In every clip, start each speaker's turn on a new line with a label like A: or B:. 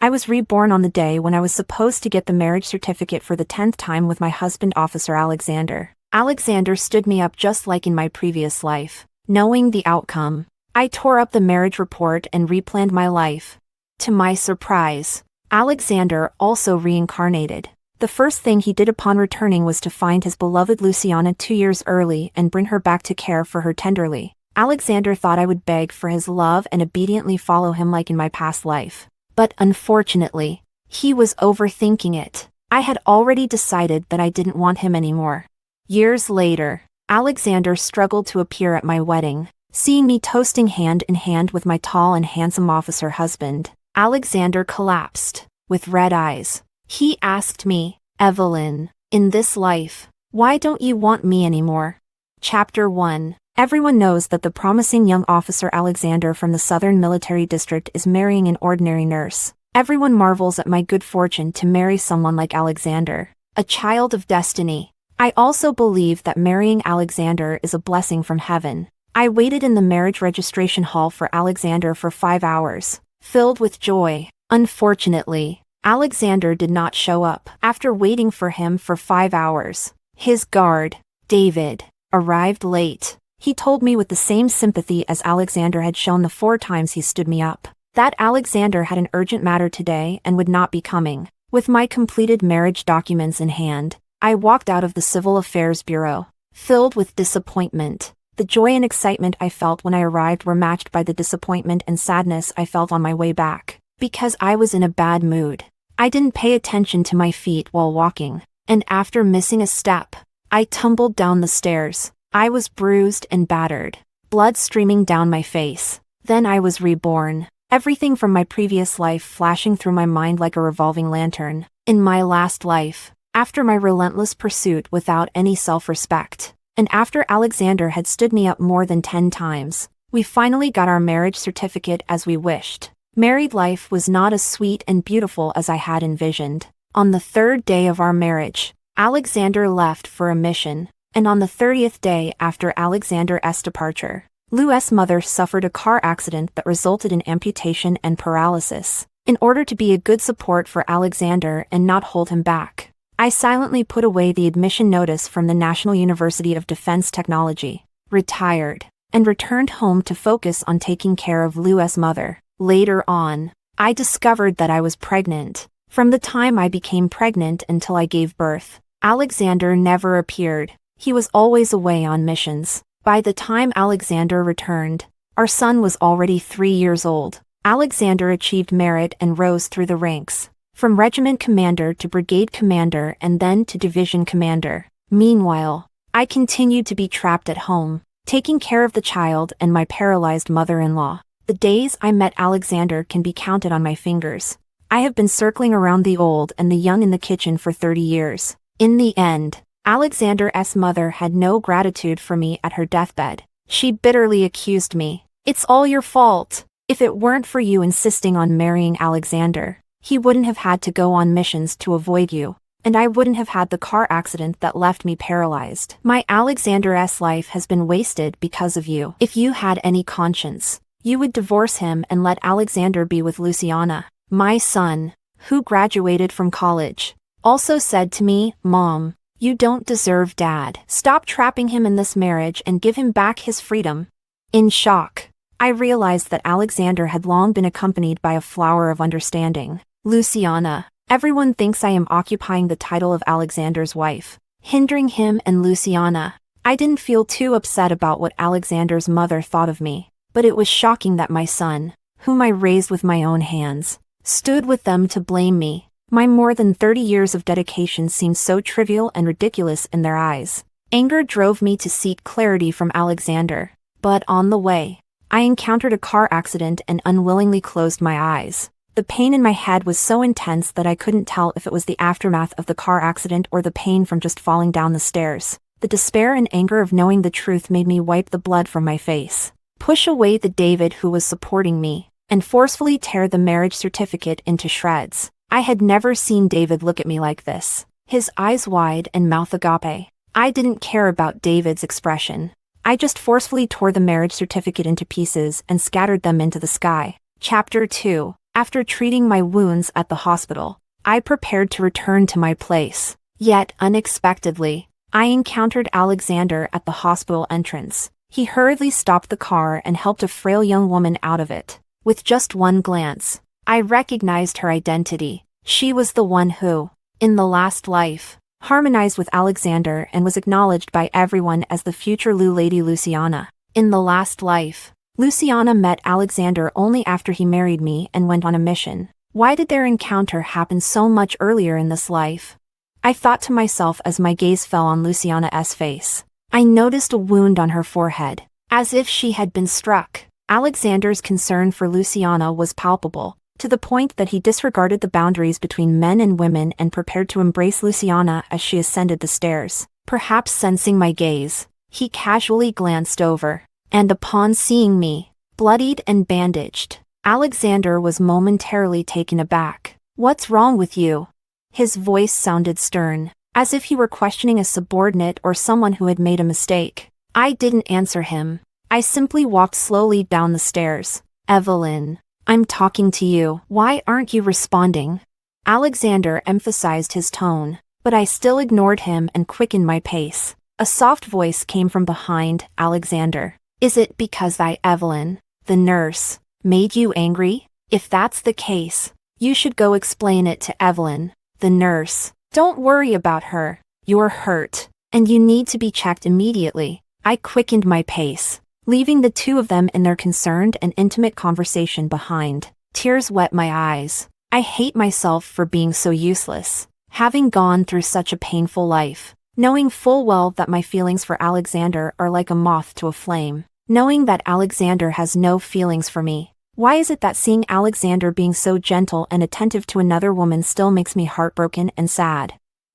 A: I was reborn on the day when I was supposed to get the marriage certificate for the 10th time with my husband, Officer Alexander. Alexander stood me up just like in my previous life. Knowing the outcome, I tore up the marriage report and replanned my life. To my surprise, Alexander also reincarnated. The first thing he did upon returning was to find his beloved Luciana 2 years early and bring her back to care for her tenderly. Alexander thought I would beg for his love and obediently follow him like in my past life. But unfortunately, he was overthinking it. I had already decided that I didn't want him anymore. Years later, Alexander struggled to appear at my wedding. Seeing me toasting hand in hand with my tall and handsome officer husband, Alexander collapsed, with red eyes. He asked me, "Evelyn, in this life, why don't you want me anymore?" Chapter 1. Everyone knows that the promising young officer Alexander from the Southern Military District is marrying an ordinary nurse. Everyone marvels at my good fortune to marry someone like Alexander, a child of destiny. I also believe that marrying Alexander is a blessing from heaven. I waited in the marriage registration hall for Alexander for 5 hours, filled with joy. Unfortunately, Alexander did not show up. After waiting for him for 5 hours, his guard, David, arrived late. He told me with the same sympathy as Alexander had shown the 4 times he stood me up, that Alexander had an urgent matter today and would not be coming. With my completed marriage documents in hand, I walked out of the Civil Affairs Bureau, filled with disappointment. The joy and excitement I felt when I arrived were matched by the disappointment and sadness I felt on my way back, because I was in a bad mood. I didn't pay attention to my feet while walking, and after missing a step, I tumbled down the stairs. I was bruised and battered, blood streaming down my face. Then I was reborn, everything from my previous life flashing through my mind like a revolving lantern. In my last life, after my relentless pursuit without any self-respect, and after Alexander had stood me up more than 10 times, we finally got our marriage certificate as we wished. Married life was not as sweet and beautiful as I had envisioned. On the 3rd day of our marriage, Alexander left for a mission, and on the 30th day after Alexander's departure, Lou's mother suffered a car accident that resulted in amputation and paralysis. In order to be a good support for Alexander and not hold him back, I silently put away the admission notice from the National University of Defense Technology, retired, and returned home to focus on taking care of Lou's mother. Later on, I discovered that I was pregnant. From the time I became pregnant until I gave birth, Alexander never appeared. He was always away on missions. By the time Alexander returned, our son was already 3 years old. Alexander achieved merit and rose through the ranks, from regiment commander to brigade commander and then to division commander. Meanwhile, I continued to be trapped at home, taking care of the child and my paralyzed mother-in-law. The days I met Alexander can be counted on my fingers. I have been circling around the old and the young in the kitchen for 30 years. In the end, Alexander's mother had no gratitude for me at her deathbed. She bitterly accused me. "It's all your fault. If it weren't for you insisting on marrying Alexander, he wouldn't have had to go on missions to avoid you, and I wouldn't have had the car accident that left me paralyzed. My Alexander's life has been wasted because of you. If you had any conscience, you would divorce him and let Alexander be with Luciana." My son, who graduated from college, also said to me, "Mom, you don't deserve Dad. Stop trapping him in this marriage and give him back his freedom." In shock, I realized that Alexander had long been accompanied by a flower of understanding, Luciana. Everyone thinks I am occupying the title of Alexander's wife, hindering him and Luciana. I didn't feel too upset about what Alexander's mother thought of me, but it was shocking that my son, whom I raised with my own hands, stood with them to blame me. My more than 30 years of dedication seemed so trivial and ridiculous in their eyes. Anger drove me to seek clarity from Alexander, but on the way, I encountered a car accident and unwillingly closed my eyes. The pain in my head was so intense that I couldn't tell if it was the aftermath of the car accident or the pain from just falling down the stairs. The despair and anger of knowing the truth made me wipe the blood from my face, push away the David who was supporting me, and forcefully tear the marriage certificate into shreds. I had never seen David look at me like this, his eyes wide and mouth agape. I didn't care about David's expression. I just forcefully tore the marriage certificate into pieces and scattered them into the sky. Chapter 2. After treating my wounds at the hospital, I prepared to return to my place. Yet, unexpectedly, I encountered Alexander at the hospital entrance. He hurriedly stopped the car and helped a frail young woman out of it. With just one glance, I recognized her identity. She was the one who, in the last life, harmonized with Alexander and was acknowledged by everyone as the future Lady Luciana. In the last life, Luciana met Alexander only after he married me and went on a mission. Why did their encounter happen so much earlier in this life? I thought to myself as my gaze fell on Luciana's face. I noticed a wound on her forehead, as if she had been struck. Alexander's concern for Luciana was palpable, to the point that he disregarded the boundaries between men and women and prepared to embrace Luciana as she ascended the stairs. Perhaps sensing my gaze, he casually glanced over, and upon seeing me, bloodied and bandaged, Alexander was momentarily taken aback. "What's wrong with you?" His voice sounded stern, as if he were questioning a subordinate or someone who had made a mistake. I didn't answer him. I simply walked slowly down the stairs. "Evelyn, I'm talking to you. Why aren't you responding?" Alexander emphasized his tone, but I still ignored him and quickened my pace. A soft voice came from behind Alexander. "Is it because Evelyn, the nurse, made you angry? If that's the case, you should go explain it to Evelyn, the nurse. Don't worry about her. You're hurt, and you need to be checked immediately." I quickened my pace, leaving the two of them in their concerned and intimate conversation behind. Tears wet my eyes. I hate myself for being so useless, having gone through such a painful life, knowing full well that my feelings for Alexander are like a moth to a flame, knowing that Alexander has no feelings for me. Why is it that seeing Alexander being so gentle and attentive to another woman still makes me heartbroken and sad?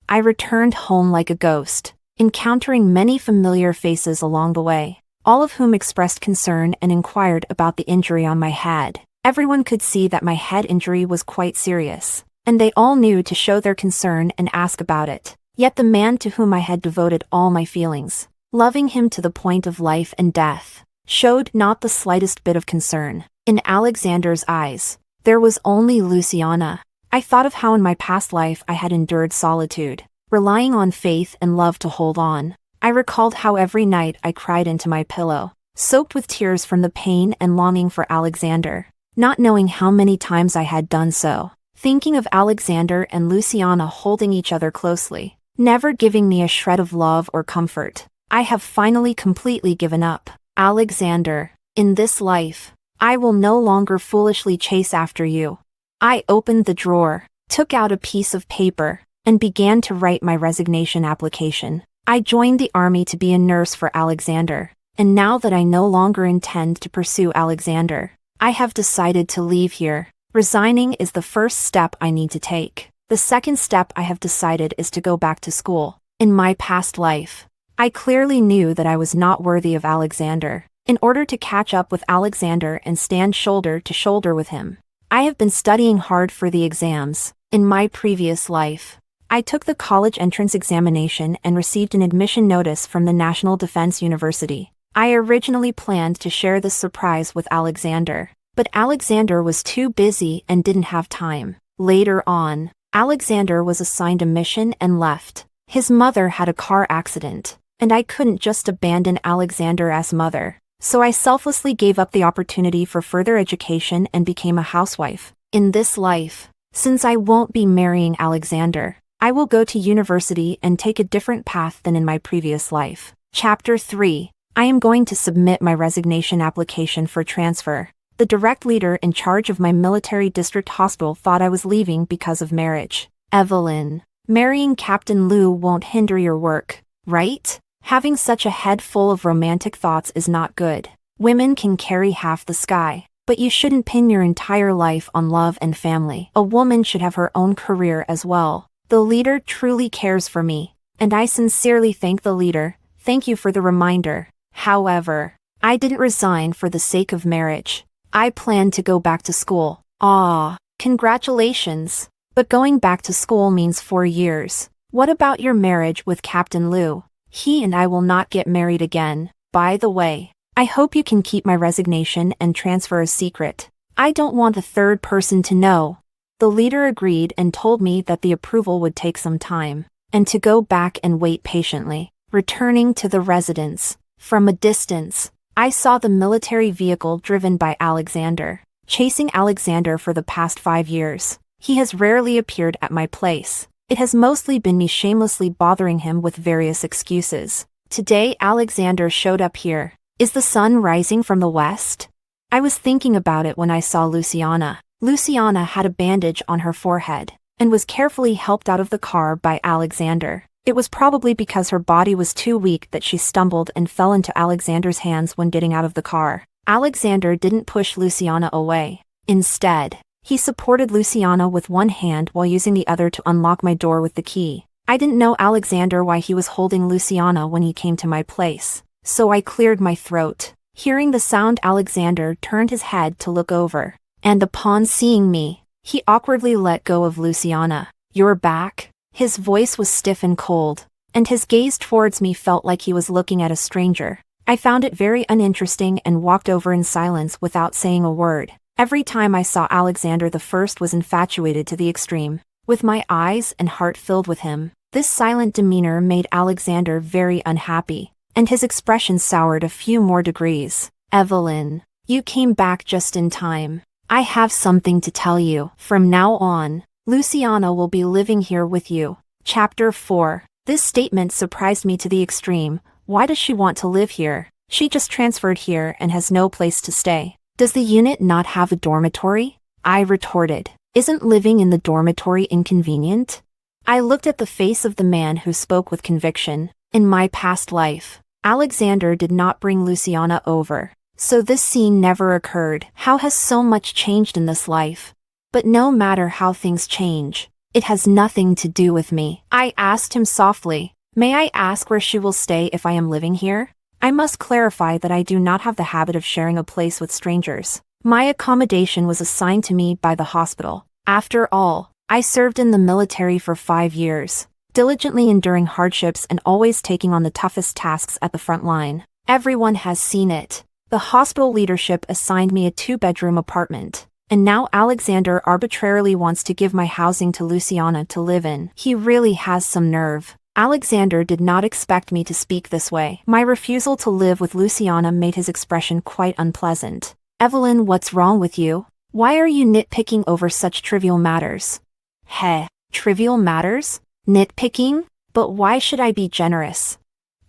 A: I returned home like a ghost, encountering many familiar faces along the way, all of whom expressed concern and inquired about the injury on my head. Everyone could see that my head injury was quite serious, and they all knew to show their concern and ask about it. Yet the man to whom I had devoted all my feelings, loving him to the point of life and death, showed not the slightest bit of concern. In Alexander's eyes, there was only Luciana. I thought of how in my past life I had endured solitude, relying on faith and love to hold on. I recalled how every night I cried into my pillow, soaked with tears from the pain and longing for Alexander, not knowing how many times I had done so, thinking of Alexander and Luciana holding each other closely, never giving me a shred of love or comfort. I have finally completely given up. Alexander, in this life, I will no longer foolishly chase after you. I opened the drawer, took out a piece of paper, and began to write my resignation application. I joined the army to be a nurse for Alexander, and now that I no longer intend to pursue Alexander, I have decided to leave here. Resigning is the first step I need to take. The second step I have decided is to go back to school. In my past life, I clearly knew that I was not worthy of Alexander. In order to catch up with Alexander and stand shoulder to shoulder with him, I have been studying hard for the exams. In my previous life, I took the college entrance examination and received an admission notice from the National Defense University. I originally planned to share this surprise with Alexander, but Alexander was too busy and didn't have time. Later on, Alexander was assigned a mission and left. His mother had a car accident, and I couldn't just abandon Alexander as mother. So I selflessly gave up the opportunity for further education and became a housewife. In this life, since I won't be marrying Alexander, I will go to university and take a different path than in my previous life. Chapter 3. I am going to submit my resignation application for transfer. The direct leader in charge of my military district hospital thought I was leaving because of marriage. "Evelyn, marrying Captain Lou won't hinder your work, right? Having such a head full of romantic thoughts is not good. Women can carry half the sky, but you shouldn't pin your entire life on love and family. A woman should have her own career as well." The leader truly cares for me, and I sincerely thank the leader. Thank you for the reminder. However, I didn't resign for the sake of marriage. I plan to go back to school. Ah, congratulations. But going back to school means 4 years. What about your marriage with Captain Lou? He and I will not get married again. By the way, I hope you can keep my resignation and transfer a secret. I don't want a third person to know. The leader agreed and told me that the approval would take some time, and to go back and wait patiently. Returning to the residence. From a distance, I saw the military vehicle driven by Alexander, chasing Alexander for the past 5 years. He has rarely appeared at my place. It has mostly been me shamelessly bothering him with various excuses. Today Alexander showed up here. Is the sun rising from the west? I was thinking about it when I saw Luciana. Luciana had a bandage on her forehead, and was carefully helped out of the car by Alexander. It was probably because her body was too weak that she stumbled and fell into Alexander's hands when getting out of the car. Alexander didn't push Luciana away. Instead, he supported Luciana with one hand while using the other to unlock my door with the key. I didn't know Alexander why he was holding Luciana when he came to my place, so I cleared my throat. Hearing the sound, Alexander turned his head to look over, and upon seeing me, he awkwardly let go of Luciana. "You're back?" His voice was stiff and cold, and his gaze towards me felt like he was looking at a stranger. I found it very uninteresting and walked over in silence without saying a word. Every time I saw Alexander the First was infatuated to the extreme, with my eyes and heart filled with him. This silent demeanor made Alexander very unhappy, and his expression soured a few more degrees. "Evelyn, you came back just in time. I have something to tell you. From now on, Luciana will be living here with you." Chapter 4. This statement surprised me to the extreme. Why does she want to live here? She just transferred here and has no place to stay. Does the unit not have a dormitory? I retorted. Isn't living in the dormitory inconvenient? I looked at the face of the man who spoke with conviction. In my past life, Alexander did not bring Luciana over, so this scene never occurred. How has so much changed in this life? But no matter how things change, it has nothing to do with me. I asked him softly, "May I ask where she will stay if I am living here?" I must clarify that I do not have the habit of sharing a place with strangers. My accommodation was assigned to me by the hospital. After all, I served in the military for 5 years, diligently enduring hardships and always taking on the toughest tasks at the front line. Everyone has seen it. The hospital leadership assigned me a 2-bedroom apartment, and now Alexander arbitrarily wants to give my housing to Luciana to live in. He really has some nerve. Alexander did not expect me to speak this way. My refusal to live with Luciana made his expression quite unpleasant. "Evelyn, what's wrong with you? Why are you nitpicking over such trivial matters?" "Heh, trivial matters? Nitpicking? But why should I be generous?"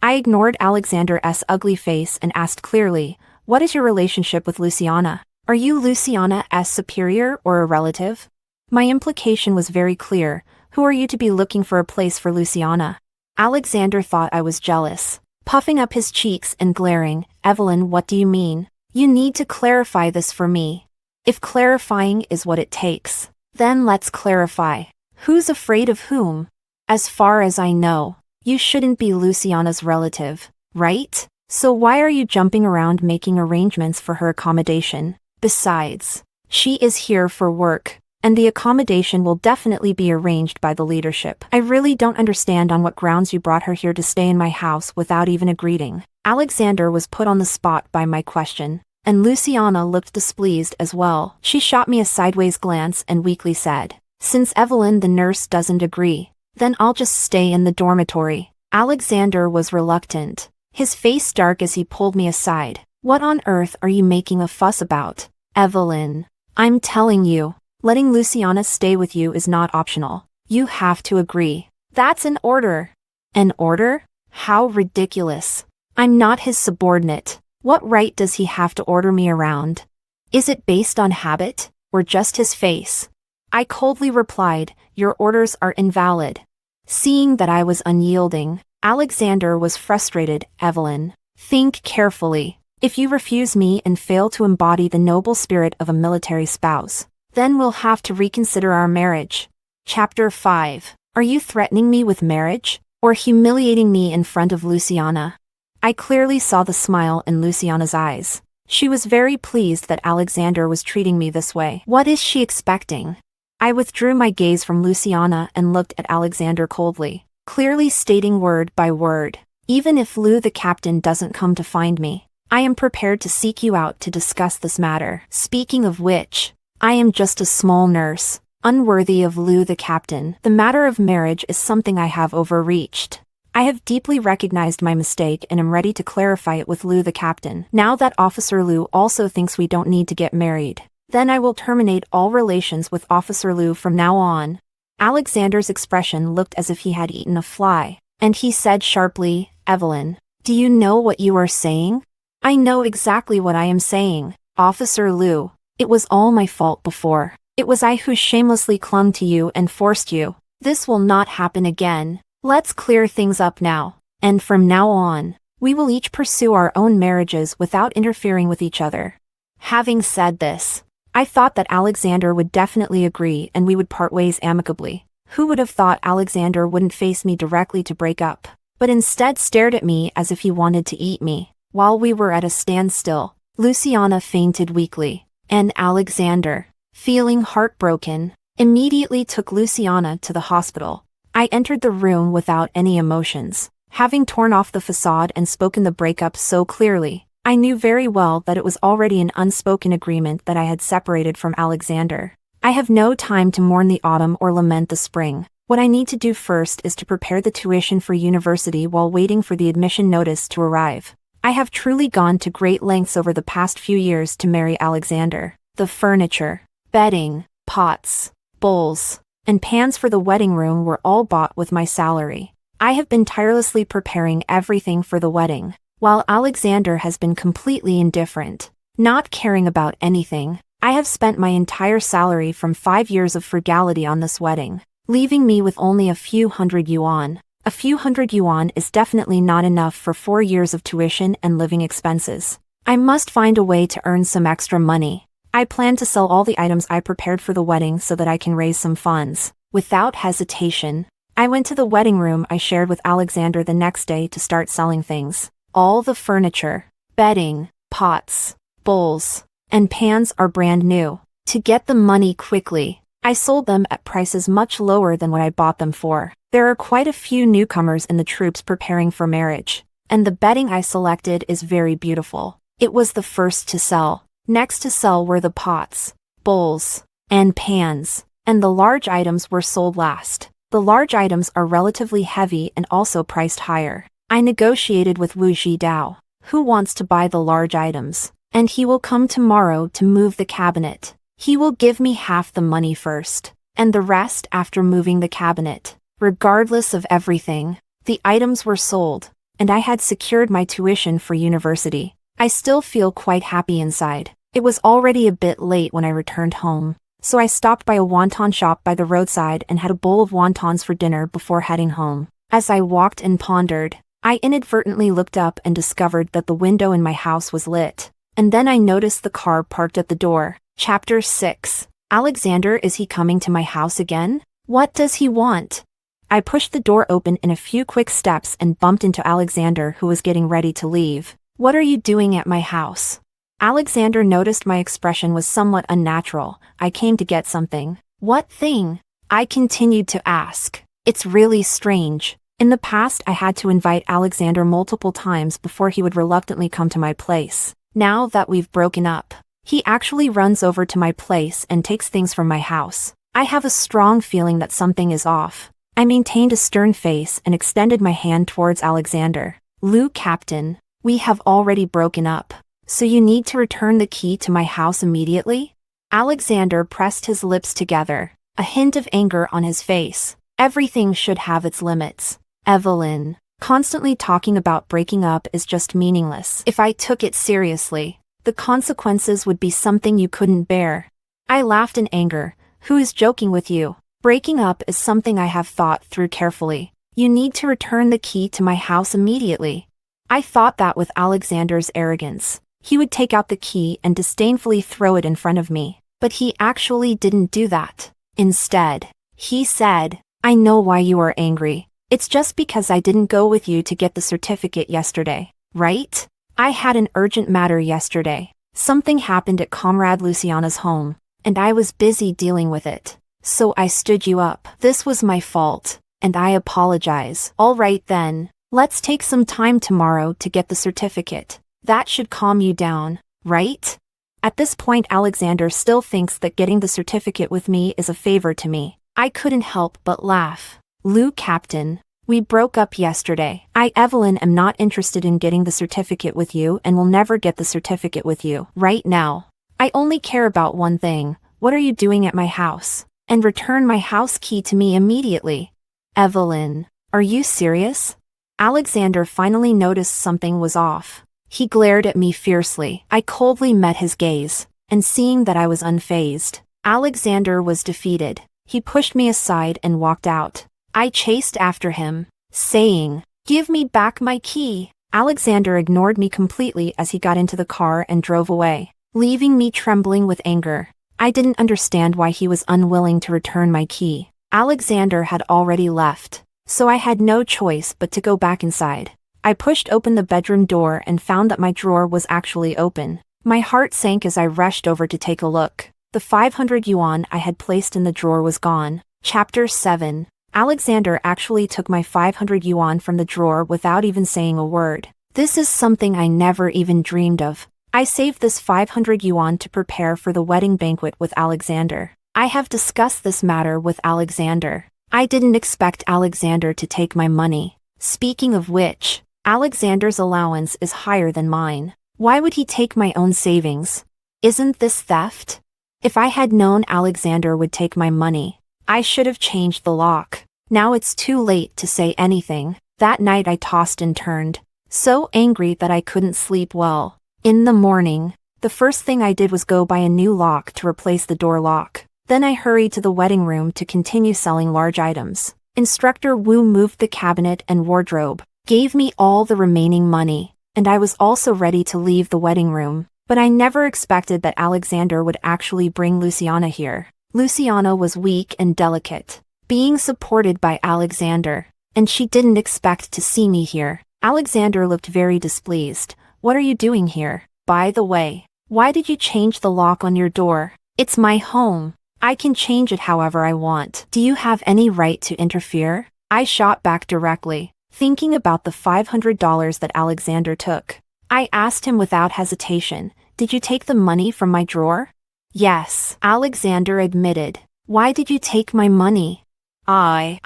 A: I ignored Alexander's ugly face and asked clearly, "What is your relationship with Luciana? Are you Luciana's superior or a relative?" My implication was very clear. Who are you to be looking for a place for Luciana? Alexander thought I was jealous, puffing up his cheeks and glaring. "Evelyn, what do you mean? You need to clarify this for me. If clarifying is what it takes, then let's clarify. Who's afraid of whom? As far as I know, you shouldn't be Luciana's relative, right? So why are you jumping around making arrangements for her accommodation? Besides, she is here for work, and the accommodation will definitely be arranged by the leadership. I really don't understand on what grounds you brought her here to stay in my house without even a greeting." Alexander was put on the spot by my question, and Luciana looked displeased as well. She shot me a sideways glance and weakly said, "Since Evelyn the nurse doesn't agree, then I'll just stay in the dormitory." Alexander was reluctant, his face dark as he pulled me aside. "What on earth are you making a fuss about? Evelyn, I'm telling you, letting Luciana stay with you is not optional. You have to agree. That's an order." "An order? How ridiculous. I'm not his subordinate. What right does he have to order me around? Is it based on habit, or just his face?" I coldly replied, "Your orders are invalid." Seeing that I was unyielding, Alexander was frustrated. "Evelyn, think carefully. If you refuse me and fail to embody the noble spirit of a military spouse, then we'll have to reconsider our marriage." Chapter 5. Are you threatening me with marriage, or humiliating me in front of Luciana? I clearly saw the smile in Luciana's eyes. She was very pleased that Alexander was treating me this way. What is she expecting? I withdrew my gaze from Luciana and looked at Alexander coldly, clearly stating word by word, "Even if Lou the captain doesn't come to find me, I am prepared to seek you out to discuss this matter. Speaking of which, I am just a small nurse, unworthy of Lou the captain. The matter of marriage is something I have overreached. I have deeply recognized my mistake and am ready to clarify it with Lou the captain. Now that Officer Lou also thinks we don't need to get married, then I will terminate all relations with Officer Lou from now on. Alexander's expression looked as if he had eaten a fly, and he said sharply, Evelyn, do you know what you are saying? I know exactly what I am saying, Officer Lou. It was all my fault before. It was I who shamelessly clung to you and forced you. This will not happen again. Let's clear things up now. And from now on, we will each pursue our own marriages without interfering with each other. Having said this, I thought that Alexander would definitely agree and we would part ways amicably. Who would have thought Alexander wouldn't face me directly to break up, but instead stared at me as if he wanted to eat me? While we were at a standstill, Luciana fainted weakly, and Alexander, feeling heartbroken, immediately took Luciana to the hospital. I entered the room without any emotions. Having torn off the facade and spoken the breakup so clearly, I knew very well that it was already an unspoken agreement that I had separated from Alexander. I have no time to mourn the autumn or lament the spring. What I need to do first is to prepare the tuition for university while waiting for the admission notice to arrive. I have truly gone to great lengths over the past few years to marry Alexander. The furniture, bedding, pots, bowls, and pans for the wedding room were all bought with my salary. I have been tirelessly preparing everything for the wedding, while Alexander has been completely indifferent, not caring about anything. I have spent my entire salary from 5 years of frugality on this wedding, leaving me with only a few hundred yuan. A few hundred yuan is definitely not enough for 4 years of tuition and living expenses. I must find a way to earn some extra money. I plan to sell all the items I prepared for the wedding so that I can raise some funds. Without hesitation, I went to the wedding room I shared with Alexander the next day to start selling things. All the furniture, bedding, pots, bowls, and pans are brand new. To get the money quickly, I sold them at prices much lower than what I bought them for. There are quite a few newcomers in the troops preparing for marriage, and the bedding I selected is very beautiful. It was the first to sell. Next to sell were the pots, bowls, and pans, and the large items were sold last. The large items are relatively heavy and also priced higher. I negotiated with Wu Zhidao, who wants to buy the large items, and he will come tomorrow to move the cabinet. He will give me half the money first, and the rest after moving the cabinet. Regardless of everything, the items were sold, and I had secured my tuition for university. I still feel quite happy inside. It was already a bit late when I returned home, so I stopped by a wonton shop by the roadside and had a bowl of wontons for dinner before heading home. As I walked and pondered, I inadvertently looked up and discovered that the window in my house was lit. And then I noticed the car parked at the door. Chapter 6. Alexander, is he coming to my house again? What does he want? I pushed the door open in a few quick steps and bumped into Alexander, who was getting ready to leave. What are you doing at my house? Alexander noticed my expression was somewhat unnatural. I came to get something. What thing? I continued to ask. It's really strange. In the past, I had to invite Alexander multiple times before he would reluctantly come to my place. Now that we've broken up, he actually runs over to my place and takes things from my house. I have a strong feeling that something is off. I maintained a stern face and extended my hand towards Alexander. Lou, Captain, we have already broken up, so you need to return the key to my house immediately? Alexander pressed his lips together, a hint of anger on his face. Everything should have its limits. Evelyn, constantly talking about breaking up is just meaningless. If I took it seriously, the consequences would be something you couldn't bear. I laughed in anger. Who is joking with you? Breaking up is something I have thought through carefully. You need to return the key to my house immediately. I thought that with Alexander's arrogance, he would take out the key and disdainfully throw it in front of me. But he actually didn't do that. Instead, he said, I know why you are angry. It's just because I didn't go with you to get the certificate yesterday, right? I had an urgent matter yesterday. Something happened at Comrade Luciana's home, and I was busy dealing with it. So I stood you up. This was my fault, and I apologize. All right then, let's take some time tomorrow to get the certificate. That should calm you down, right? At this point, Alexander still thinks that getting the certificate with me is a favor to me. I couldn't help but laugh. Lou, Captain, we broke up yesterday. I, Evelyn, am not interested in getting the certificate with you and will never get the certificate with you right now. I only care about one thing. What are you doing at my house? And return my house key to me immediately. Evelyn, are you serious? Alexander finally noticed something was off. He glared at me fiercely. I coldly met his gaze, and seeing that I was unfazed, Alexander was defeated. He pushed me aside and walked out. I chased after him, saying, "Give me back my key." Alexander ignored me completely as he got into the car and drove away, leaving me trembling with anger. I didn't understand why he was unwilling to return my key. Alexander had already left, so I had no choice but to go back inside. I pushed open the bedroom door and found that my drawer was actually open. My heart sank as I rushed over to take a look. The 500 yuan I had placed in the drawer was gone. Chapter 7. Alexander actually took my 500 yuan from the drawer without even saying a word. This is something I never even dreamed of. I saved this 500 yuan to prepare for the wedding banquet with Alexander. I have discussed this matter with Alexander. I didn't expect Alexander to take my money. Speaking of which, Alexander's allowance is higher than mine. Why would he take my own savings? Isn't this theft? If I had known Alexander would take my money, I should have changed the lock. Now it's too late to say anything. That night I tossed and turned, so angry that I couldn't sleep well. In the morning, the first thing I did was go buy a new lock to replace the door lock. Then I hurried to the wedding room to continue selling large items. Instructor Wu moved the cabinet and wardrobe, gave me all the remaining money, and I was also ready to leave the wedding room. But I never expected that Alexander would actually bring Luciana here. Luciana was weak and delicate, being supported by Alexander, and she didn't expect to see me here. Alexander looked very displeased. "What are you doing here? By the way, why did you change the lock on your door? It's my home. I can change it however I want. Do you have any right to interfere?" I shot back directly, thinking about the $500 that Alexander took. I asked him without hesitation, "Did you take the money from my drawer?" "Yes," Alexander admitted. "Why did you take my money?" I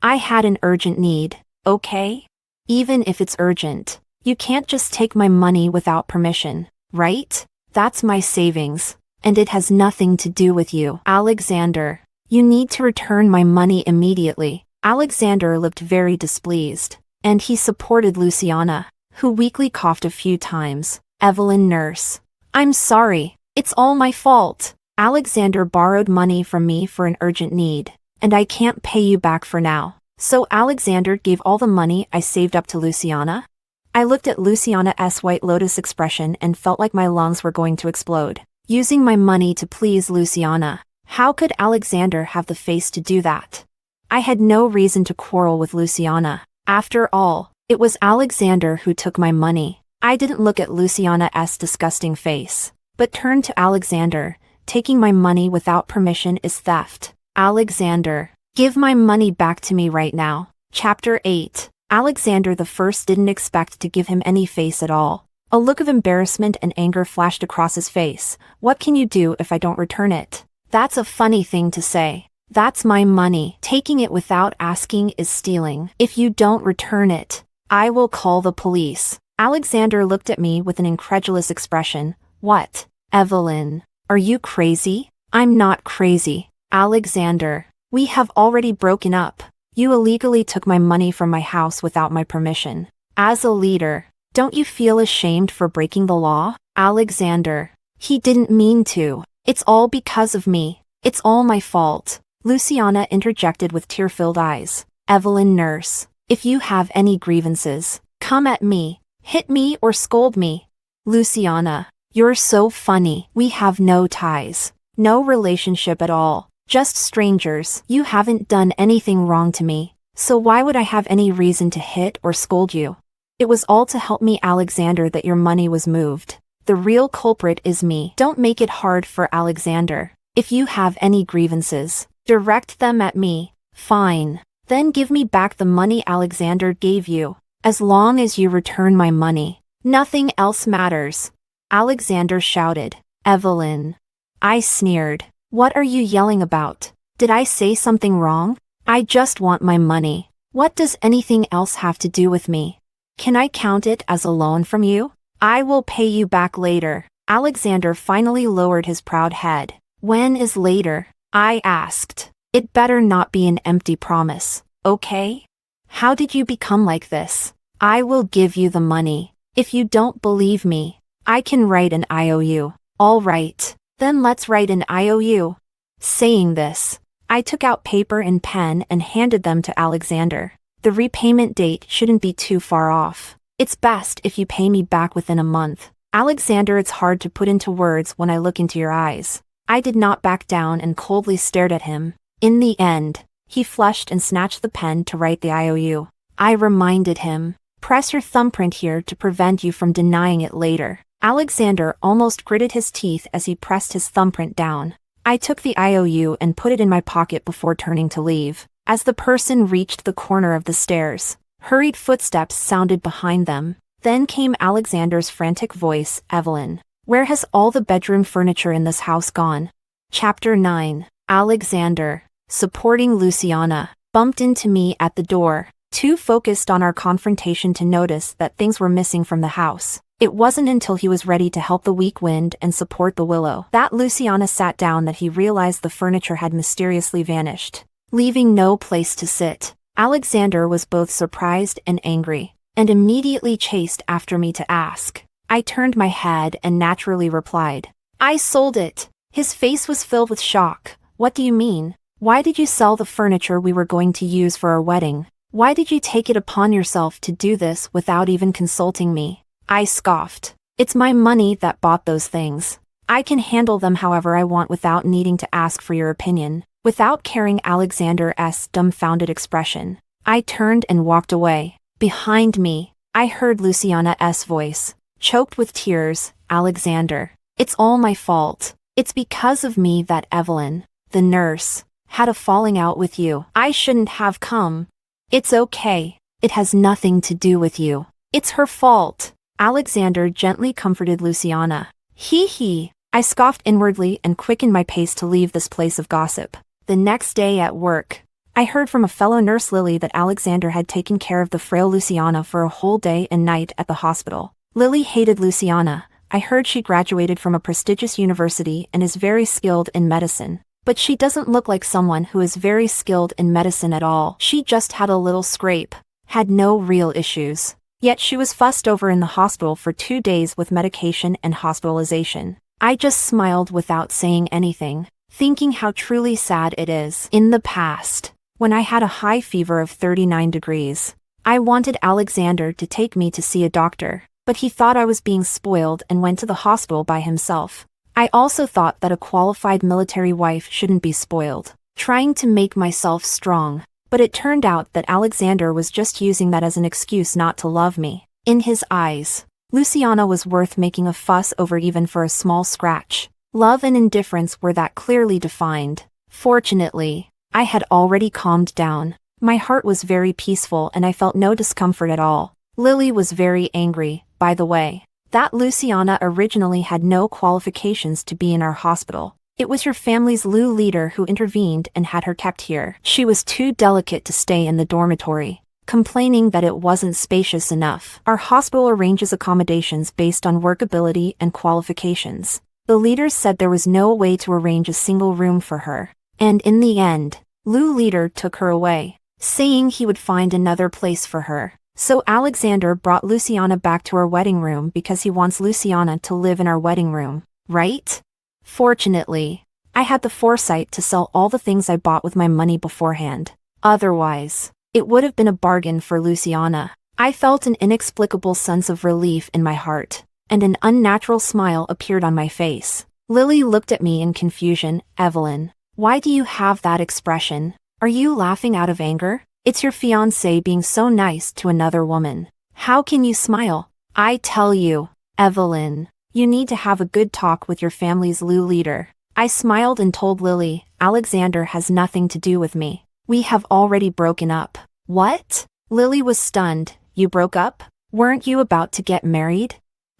A: had an urgent need, okay? Even if it's urgent, you can't just take my money without permission, right? That's my savings, and it has nothing to do with you. Alexander, you need to return my money immediately. Alexander looked very displeased, and he supported Luciana, who weakly coughed a few times. Evelyn, nurse. "I'm sorry, it's all my fault. Alexander borrowed money from me for an urgent need, and I can't pay you back for now." So Alexander gave all the money I saved up to Luciana? I looked at Luciana's White Lotus expression and felt like my lungs were going to explode. Using my money to please Luciana. How could Alexander have the face to do that? I had no reason to quarrel with Luciana. After all, it was Alexander who took my money. I didn't look at Luciana's disgusting face, but turned to Alexander. Taking my money without permission is theft. Alexander, give my money back to me right now. Chapter 8. Alexander the First didn't expect to give him any face at all. A look of embarrassment and anger flashed across his face. "What can you do if I don't return it?" "That's a funny thing to say. That's my money. Taking it without asking is stealing. If you don't return it, I will call the police." Alexander looked at me with an incredulous expression. "What? Evelyn, are you crazy?" "I'm not crazy. Alexander, we have already broken up. You illegally took my money from my house without my permission. As a leader, don't you feel ashamed for breaking the law?" "Alexander, he didn't mean to. It's all because of me. It's all my fault." Luciana interjected with tear-filled eyes. "Evelyn, nurse, if you have any grievances, come at me. Hit me or scold me." "Luciana, you're so funny. We have no ties. No relationship at all. Just strangers. You haven't done anything wrong to me, so why would I have any reason to hit or scold you? It was all to help me, Alexander, that your money was moved. The real culprit is me. Don't make it hard for Alexander. If you have any grievances, direct them at me." "Fine. Then give me back the money Alexander gave you. As long as you return my money, Nothing else matters. Alexander shouted. Evelyn. I sneered. What are you yelling about? Did I say something wrong? I just want my money. What does anything else have to do with me? Can I count it as a loan from you? I will pay you back later. Alexander finally lowered his proud head. When is later? I asked. It better not be an empty promise, okay? How did you become like this? I will give you the money. If you don't believe me, I can write an IOU. All right, then let's write an IOU. Saying this, I took out paper and pen and handed them to Alexander. The repayment date shouldn't be too far off. It's best if you pay me back within a month. Alexander, it's hard to put into words when I look into your eyes. I did not back down and coldly stared at him. In the end, he flushed and snatched the pen to write the IOU. I reminded him, press your thumbprint here to prevent you from denying it later. Alexander almost gritted his teeth as he pressed his thumbprint down. I took the IOU and put it in my pocket before turning to leave. As the person reached the corner of the stairs, hurried footsteps sounded behind them. Then came Alexander's frantic voice, Evelyn, where has all the bedroom furniture in this house gone? Chapter 9. Alexander, supporting Luciana, bumped into me at the door, too focused on our confrontation to notice that things were missing from the house. It wasn't until he was ready to help the weak wind and support the willow that Luciana sat down that he realized the furniture had mysteriously vanished, leaving no place to sit. Alexander was both surprised and angry, and immediately chased after me to ask. I turned my head and naturally replied, I sold it. His face was filled with shock. What do you mean? Why did you sell the furniture we were going to use for our wedding? Why did you take it upon yourself to do this without even consulting me? I scoffed. It's my money that bought those things. I can handle them however I want without needing to ask for your opinion. Without caring Alexander's dumbfounded expression, I turned and walked away. Behind me, I heard Luciana's voice, choked with tears. Alexander, it's all my fault. It's because of me that Evelyn, the nurse, had a falling out with you. I shouldn't have come. It's okay. It has nothing to do with you. It's her fault. Alexander gently comforted Luciana. Hee. I scoffed inwardly and quickened my pace to leave this place of gossip. The next day at work, I heard from a fellow nurse, Lily, that Alexander had taken care of the frail Luciana for a whole day and night at the hospital. Lily hated Luciana. I heard she graduated from a prestigious university and is very skilled in medicine. But she doesn't look like someone who is very skilled in medicine at all. She just had a little scrape, had no real issues. Yet she was fussed over in the hospital for 2 days with medication and hospitalization. I just smiled without saying anything, thinking how truly sad it is. In the past, when I had a high fever of 39 degrees, I wanted Alexander to take me to see a doctor, but he thought I was being spoiled and went to the hospital by himself. I also thought that a qualified military wife shouldn't be spoiled, trying to make myself strong. But it turned out that Alexander was just using that as an excuse not to love me. In his eyes, Luciana was worth making a fuss over even for a small scratch. Love and indifference were that clearly defined. Fortunately, I had already calmed down. My heart was very peaceful and I felt no discomfort at all. Lily was very angry, by the way, that Luciana originally had no qualifications to be in our hospital. It was your family's Lou leader who intervened and had her kept here. She was too delicate to stay in the dormitory, complaining that it wasn't spacious enough. Our hospital arranges accommodations based on workability and qualifications. The leaders said there was no way to arrange a single room for her. And in the end, Lou leader took her away, saying he would find another place for her. So Alexander brought Luciana back to our wedding room because he wants Luciana to live in our wedding room, right? Fortunately, I had the foresight to sell all the things I bought with my money beforehand. Otherwise, it would have been a bargain for Luciana. I felt an inexplicable sense of relief in my heart, and an unnatural smile appeared on my face. Lily looked at me in confusion. Evelyn, why do you have that expression? Are you laughing out of anger? It's your fiancé being so nice to another woman. How can you smile? I tell you, Evelyn, you need to have a good talk with your family's Lou leader. I smiled and told Lily, Alexander has nothing to do with me. We have already broken up. What? Lily was stunned. You broke up? Weren't you about to get married?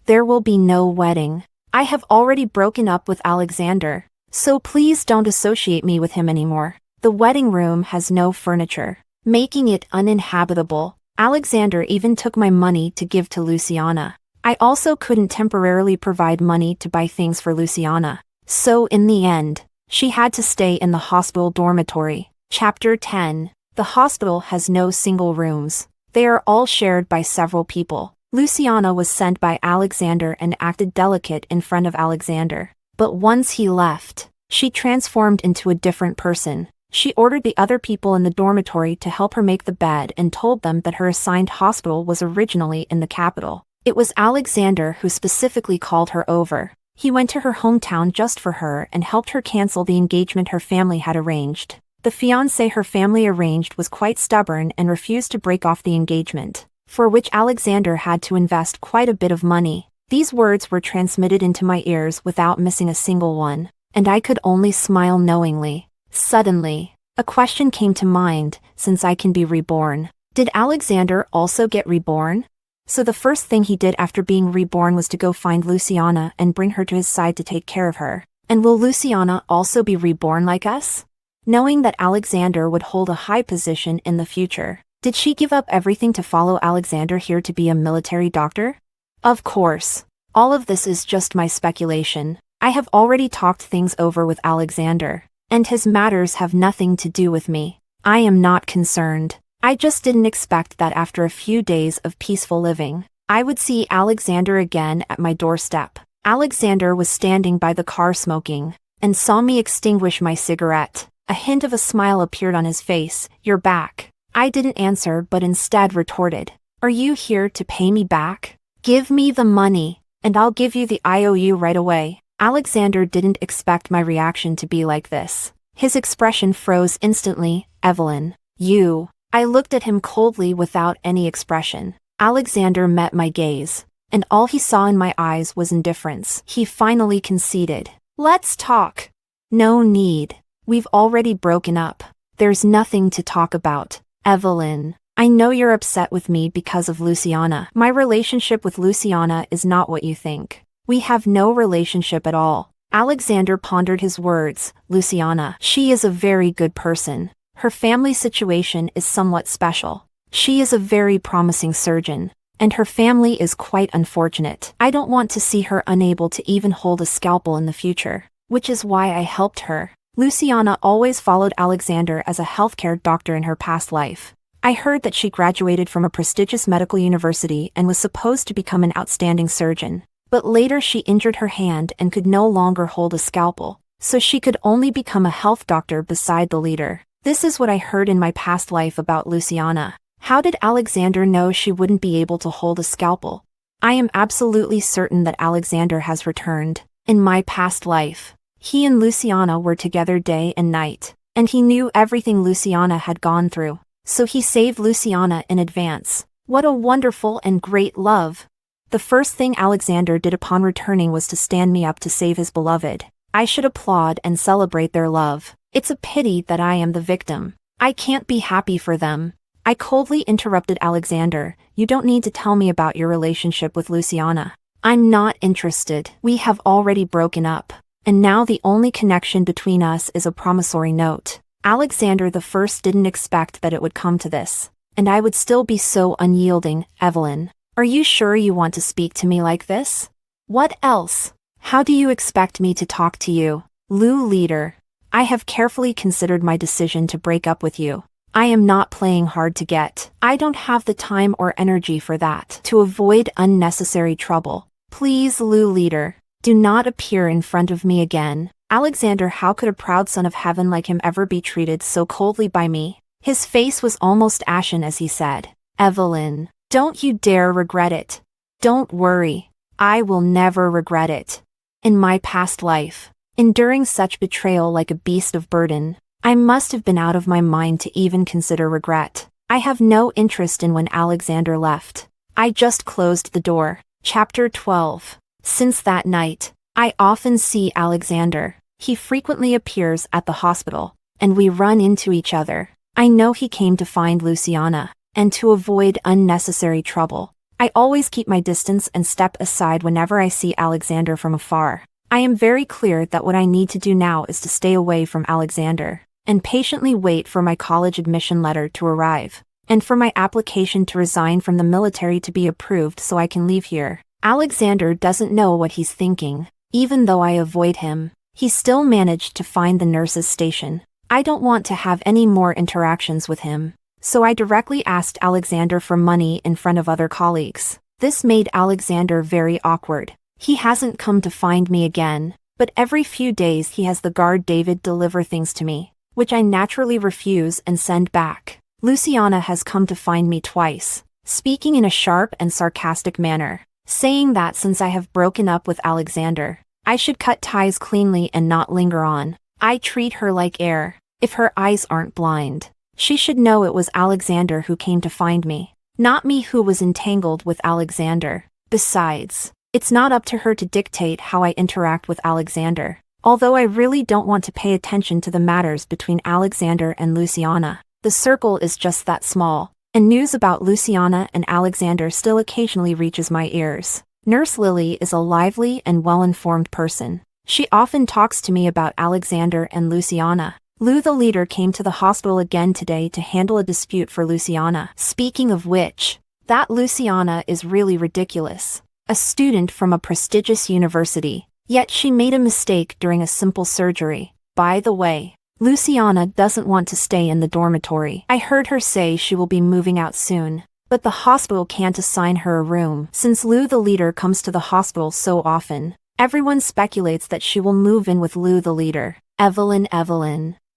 A: There will be no wedding. I have already broken up with Alexander, so please don't associate me with him anymore. The wedding room has no furniture, making it uninhabitable. Alexander even took my money to give to Luciana. I also couldn't temporarily provide money to buy things for Luciana, so in the end, she had to stay in the hospital dormitory. Chapter 10. The hospital has no single rooms. They are all shared by several people. Luciana was sent by Alexander and acted delicate in front of Alexander. But once he left, she transformed into a different person. She ordered the other people in the dormitory to help her make the bed and told them that her assigned hospital was originally in the capital. It was Alexander who specifically called her over. He went to her hometown just for her and helped her cancel the engagement her family had arranged. The fiancé her family arranged was quite stubborn and refused to break off the engagement, for which Alexander had to invest quite a bit of money. These words were transmitted into my ears without missing a single one, and I could only smile knowingly. Suddenly, a question came to mind, since I can be reborn. Did Alexander also get reborn? So the first thing he did after being reborn was to go find Luciana and bring her to his side to take care of her. And will Luciana also be reborn like us? Knowing that Alexander would hold a high position in the future, did she give up everything to follow Alexander here to be a military doctor? Of course. All of this is just my speculation. I have already talked things over with Alexander, and his matters have nothing to do with me. I am not concerned. I just didn't expect that after a few days of peaceful living, I would see Alexander again at my doorstep. Alexander was standing by the car smoking, and saw me extinguish my cigarette. A hint of a smile appeared on his face. "You're back." I didn't answer but instead retorted, "Are you here to pay me back? Give me the money, and I'll give you the IOU right away." Alexander didn't expect my reaction to be like this. His expression froze instantly. "Evelyn, you..." I looked at him coldly without any expression. Alexander met my gaze, and all he saw in my eyes was indifference. He finally conceded. "Let's talk." "No need. We've already broken up. There's nothing to talk about." "Evelyn, I know you're upset with me because of Luciana. My relationship with Luciana is not what you think. We have no relationship at all." Alexander pondered his words. "Luciana, she is a very good person. Her family situation is somewhat special. She is a very promising surgeon, and her family is quite unfortunate. I don't want to see her unable to even hold a scalpel in the future, which is why I helped her." Luciana always followed Alexander as a healthcare doctor in her past life. I heard that she graduated from a prestigious medical university and was supposed to become an outstanding surgeon. But later she injured her hand and could no longer hold a scalpel, so she could only become a health doctor beside the leader. This is what I heard in my past life about Luciana. How did Alexander know she wouldn't be able to hold a scalpel? I am absolutely certain that Alexander has returned. In my past life, he and Luciana were together day and night, and he knew everything Luciana had gone through, so he saved Luciana in advance. What a wonderful and great love! The first thing Alexander did upon returning was to stand me up to save his beloved. I should applaud and celebrate their love. It's a pity that I am the victim. I can't be happy for them. I coldly interrupted Alexander. "You don't need to tell me about your relationship with Luciana. I'm not interested. We have already broken up, and now the only connection between us is a promissory note." Alexander the First didn't expect that it would come to this, and I would still be so unyielding. "Evelyn, are you sure you want to speak to me like this? What else? How do you expect me to talk to you?" Leader, I have carefully considered my decision to break up with you. I am not playing hard to get. I don't have the time or energy for that. To avoid unnecessary trouble, please, leader, do not appear in front of me again. Alexander, how could a proud son of heaven like him ever be treated so coldly by me? His face was almost ashen as he said, "Evelyn, don't you dare regret it. Don't worry. I will never regret it. In my past life, enduring such betrayal like a beast of burden, I must have been out of my mind to even consider regret. I have no interest in when Alexander left. I just closed the door." Chapter 12. Since that night, I often see Alexander. He frequently appears at the hospital, and we run into each other. I know he came to find Luciana, and to avoid unnecessary trouble, I always keep my distance and step aside whenever I see Alexander from afar. I am very clear that what I need to do now is to stay away from Alexander, and patiently wait for my college admission letter to arrive, and for my application to resign from the military to be approved so I can leave here. Alexander doesn't know what he's thinking. Even though I avoid him, he still managed to find the nurse's station. I don't want to have any more interactions with him, so I directly asked Alexander for money in front of other colleagues. This made Alexander very awkward. He hasn't come to find me again, but every few days he has the guard David deliver things to me, which I naturally refuse and send back. Luciana has come to find me twice, speaking in a sharp and sarcastic manner, saying that since I have broken up with Alexander, I should cut ties cleanly and not linger on. I treat her like air. If her eyes aren't blind, she should know it was Alexander who came to find me, not me who was entangled with Alexander. Besides, it's not up to her to dictate how I interact with Alexander. Although I really don't want to pay attention to the matters between Alexander and Luciana, the circle is just that small, and news about Luciana and Alexander still occasionally reaches my ears. Nurse Lily is a lively and well-informed person. She often talks to me about Alexander and Luciana. Lou the leader came to the hospital again today to handle a dispute for Luciana. Speaking of which, that Luciana is really ridiculous. A student from a prestigious university, yet she made a mistake during a simple surgery. By the way, Luciana doesn't want to stay in the dormitory. I heard her say she will be moving out soon, but the hospital can't assign her a room. Since Lou the leader comes to the hospital so often, everyone speculates that she will move in with Lou the leader. Evelyn,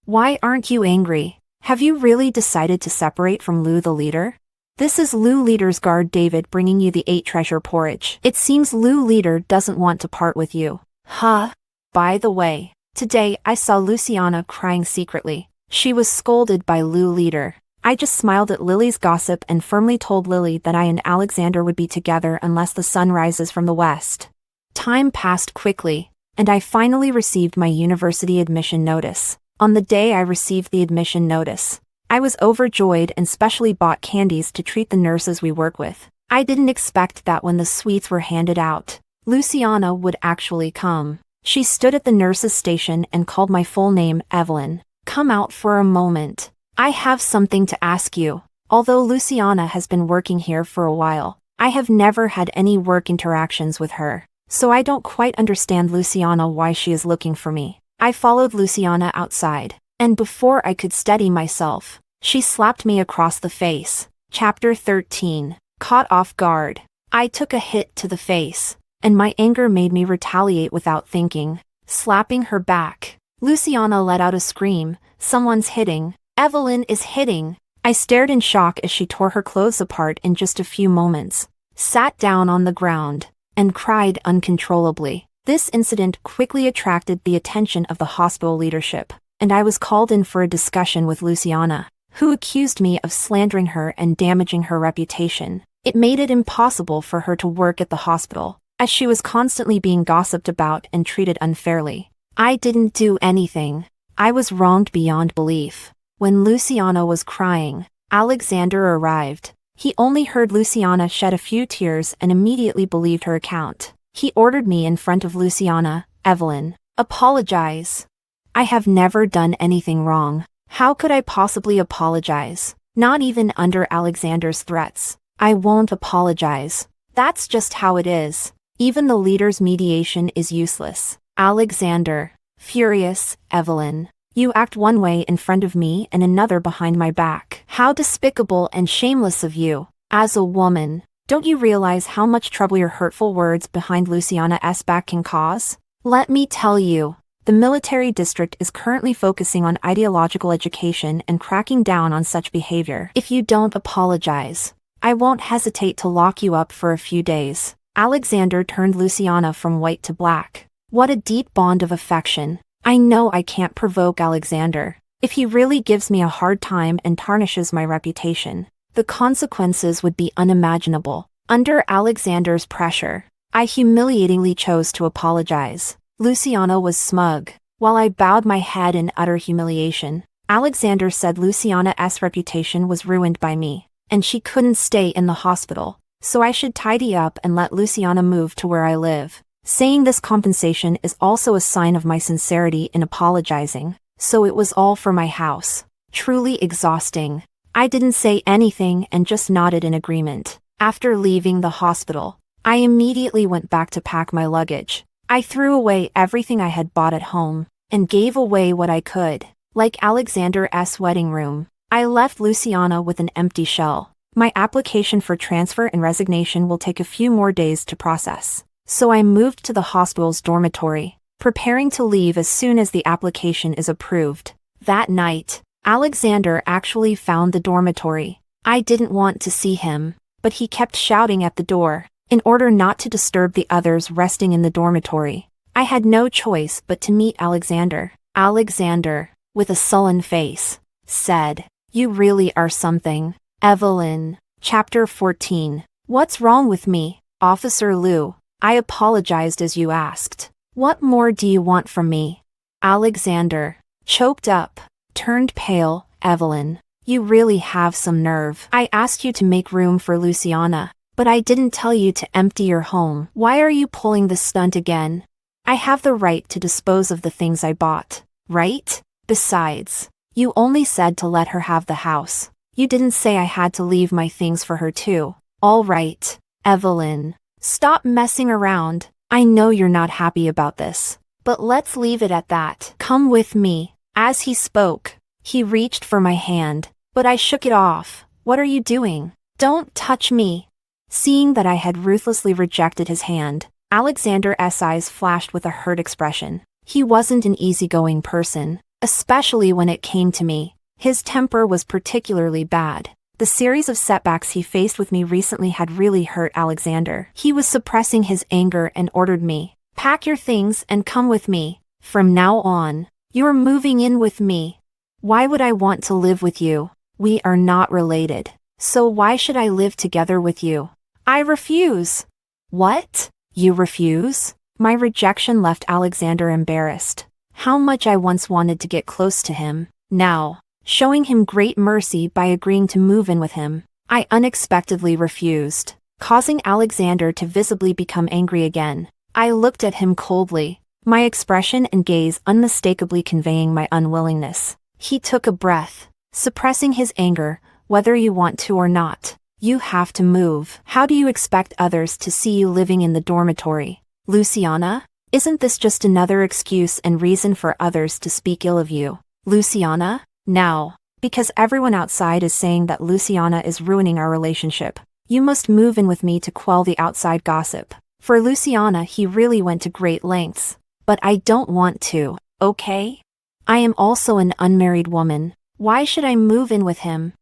A: why aren't you angry? Have you really decided to separate from Lou the leader? This is Lou leader's guard David bringing you the 8 treasure porridge. It seems Lou leader doesn't want to part with you. Huh? By the way, today I saw Luciana crying secretly. She was scolded by Lou leader. I just smiled at Lily's gossip and firmly told Lily that I and Alexander would be together unless the sun rises from the west. Time passed quickly, and I finally received my university admission notice. On the day I received the admission notice, I was overjoyed and specially bought candies to treat the nurses we work with. I didn't expect that when the sweets were handed out, Luciana would actually come. She stood at the nurse's station and called my full name, Evelyn. Come out for a moment. I have something to ask you. Although Luciana has been working here for a while, I have never had any work interactions with her, so I don't quite understand Luciana why she is looking for me. I followed Luciana outside, and before I could steady myself, she slapped me across the face. Chapter 13. Caught off guard. I took a hit to the face, and my anger made me retaliate without thinking, slapping her back. Luciana let out a scream. Someone's hitting. Evelyn is hitting. I stared in shock as she tore her clothes apart in just a few moments, sat down on the ground, and cried uncontrollably. This incident quickly attracted the attention of the hospital leadership, and I was called in for a discussion with Luciana, who accused me of slandering her and damaging her reputation. It made it impossible for her to work at the hospital, as she was constantly being gossiped about and treated unfairly. I didn't do anything. I was wronged beyond belief. When Luciana was crying, Alexander arrived. He only heard Luciana shed a few tears and immediately believed her account. He ordered me in front of Luciana. Evelyn, apologize. I have never done anything wrong. How could I possibly apologize? Not even under Alexander's threats. I won't apologize. That's just how it is. Even the leader's mediation is useless. Alexander. Furious. Evelyn. You act one way in front of me and another behind my back. How despicable and shameless of you. As a woman, don't you realize how much trouble your hurtful words behind Luciana's back can cause? Let me tell you, the military district is currently focusing on ideological education and cracking down on such behavior. If you don't apologize, I won't hesitate to lock you up for a few days. Alexander turned Luciana from white to black. What a deep bond of affection. I know I can't provoke Alexander. If he really gives me a hard time and tarnishes my reputation, the consequences would be unimaginable. Under Alexander's pressure, I humiliatingly chose to apologize. Luciana was smug. While I bowed my head in utter humiliation, Alexander said Luciana's reputation was ruined by me, and she couldn't stay in the hospital. so I should tidy up and let Luciana move to where I live. Saying this compensation is also a sign of my sincerity in apologizing, so it was all for my house. Truly exhausting. I didn't say anything and just nodded in agreement. After leaving the hospital, I immediately went back to pack my luggage. I threw away everything I had bought at home, and gave away what I could. Like Alexander's wedding room, I left Luciana with an empty shell. My application for transfer and resignation will take a few more days to process, so I moved to the hospital's dormitory, preparing to leave as soon as the application is approved. That night, Alexander actually found the dormitory. I didn't want to see him, but he kept shouting at the door, in order not to disturb the others resting in the dormitory. I had no choice but to meet Alexander. Alexander, with a sullen face, said, "You really are something, Evelyn." Chapter 14. What's wrong with me, Officer Liu? I apologized as you asked. What more do you want from me? Alexander, choked up, turned pale. Evelyn, you really have some nerve. I asked you to make room for Luciana, but I didn't tell you to empty your home. Why are you pulling this stunt again? I have the right to dispose of the things I bought, right? Besides, you only said to let her have the house. You didn't say I had to leave my things for her too. All right, Evelyn, stop messing around. I know you're not happy about this, but let's leave it at that. Come with me. As he spoke, he reached for my hand, but I shook it off. What are you doing? Don't touch me. Seeing that I had ruthlessly rejected his hand, Alexander's eyes flashed with a hurt expression. He wasn't an easygoing person, especially when it came to me. His temper was particularly bad. The series of setbacks he faced with me recently had really hurt Alexander. He was suppressing his anger and ordered me, "Pack your things and come with me. From now on, you're moving in with me." Why would I want to live with you? We are not related. So why should I live together with you? I refuse. What? You refuse? My rejection left Alexander embarrassed. How much I once wanted to get close to him. Now, showing him great mercy by agreeing to move in with him, I unexpectedly refused, causing Alexander to visibly become angry again. I looked at him coldly, my expression and gaze unmistakably conveying my unwillingness. He took a breath, suppressing his anger. Whether you want to or not, you have to move. How do you expect others to see you living in the dormitory? Luciana? Isn't this just another excuse and reason for others to speak ill of you? Luciana? Now, because everyone outside is saying that Luciana is ruining our relationship, you must move in with me to quell the outside gossip. For Luciana, he really went to great lengths. But I don't want to, okay? I am also an unmarried woman. Why should I move in with him?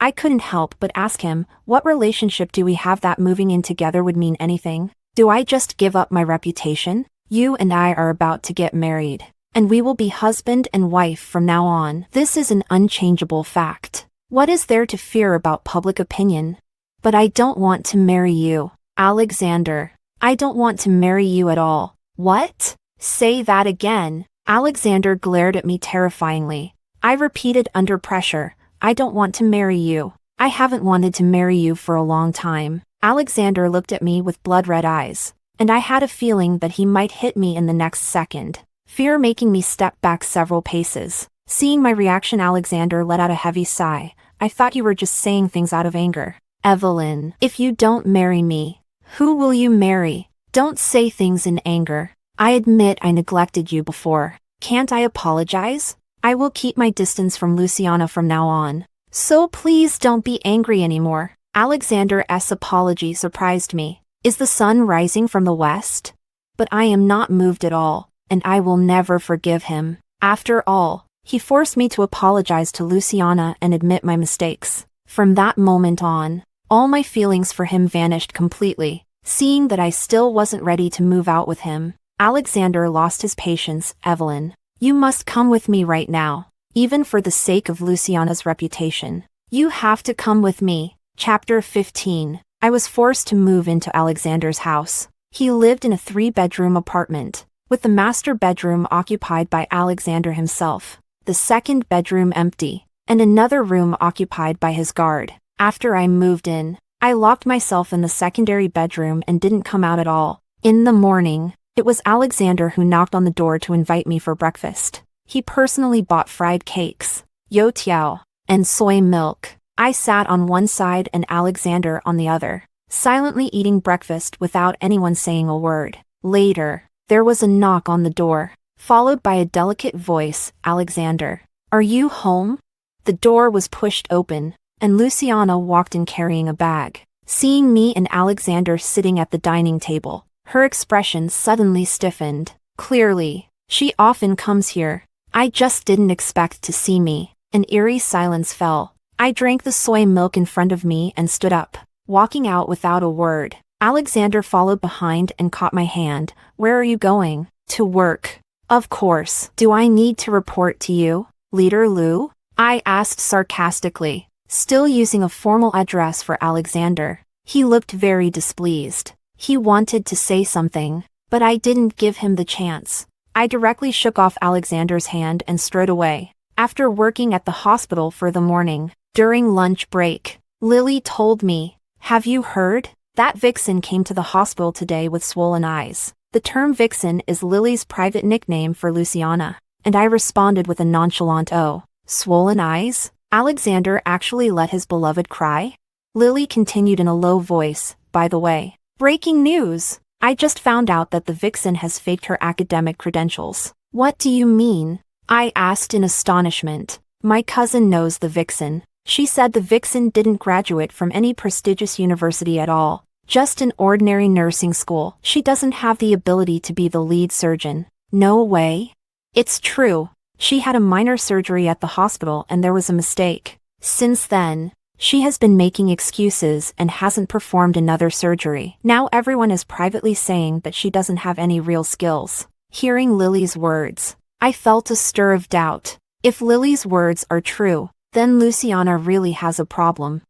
A: I couldn't help but ask him, what relationship do we have that moving in together would mean anything? Do I just give up my reputation? You and I are about to get married, and we will be husband and wife from now on. This is an unchangeable fact. What is there to fear about public opinion? But I don't want to marry you, Alexander. I don't want to marry you at all. What? Say that again. Alexander glared at me terrifyingly. I repeated under pressure, I don't want to marry you. I haven't wanted to marry you for a long time. Alexander looked at me with blood-red eyes, and I had a feeling that he might hit me in the next second, fear making me step back several paces. Seeing my reaction, Alexander let out a heavy sigh. I thought you were just saying things out of anger. Evelyn, if you don't marry me, who will you marry? Don't say things in anger. I admit I neglected you before. Can't I apologize? I will keep my distance from Luciana from now on. So please don't be angry anymore. Alexander's apology surprised me. Is the sun rising from the west? But I am not moved at all, and I will never forgive him. After all, he forced me to apologize to Luciana and admit my mistakes. From that moment on, all my feelings for him vanished completely. Seeing that I still wasn't ready to move out with him, Alexander lost his patience. Evelyn, you must come with me right now, even for the sake of Luciana's reputation. You have to come with me. Chapter 15. I was forced to move into Alexander's house. He lived in a 3-bedroom apartment, with the master bedroom occupied by Alexander himself, the second bedroom empty, and another room occupied by his guard. After I moved in, I locked myself in the secondary bedroom and didn't come out at all. In the morning, it was Alexander who knocked on the door to invite me for breakfast. He personally bought fried cakes, youtiao, and soy milk. I sat on one side and Alexander on the other, silently eating breakfast without anyone saying a word. Later, there was a knock on the door, followed by a delicate voice, "Alexander, are you home?" The door was pushed open, and Luciana walked in carrying a bag. Seeing me and Alexander sitting at the dining table, her expression suddenly stiffened. Clearly, she often comes here. I just didn't expect to see me. An eerie silence fell. I drank the soy milk in front of me and stood up, walking out without a word. Alexander followed behind and caught my hand. "Where are you going?" "To work." "Of course. Do I need to report to you, Leader Lu?" I asked sarcastically, still using a formal address for Alexander. He looked very displeased. He wanted to say something, but I didn't give him the chance. I directly shook off Alexander's hand and strode away. After working at the hospital for the morning, during lunch break, Lily told me, "Have you heard? That vixen came to the hospital today with swollen eyes." The term vixen is Lily's private nickname for Luciana, and I responded with a nonchalant "Oh, swollen eyes? Alexander actually let his beloved cry?" Lily continued in a low voice, "By the way, breaking news! I just found out that the vixen has faked her academic credentials." "What do you mean?" I asked in astonishment. "My cousin knows the vixen. She said the vixen didn't graduate from any prestigious university at all, just an ordinary nursing school. She doesn't have the ability to be the lead surgeon." "No way." "It's true. She had a minor surgery at the hospital and there was a mistake. Since then, she has been making excuses and hasn't performed another surgery. Now everyone is privately saying that she doesn't have any real skills." Hearing Lily's words, I felt a stir of doubt. If Lily's words are true, then Luciana really has a problem.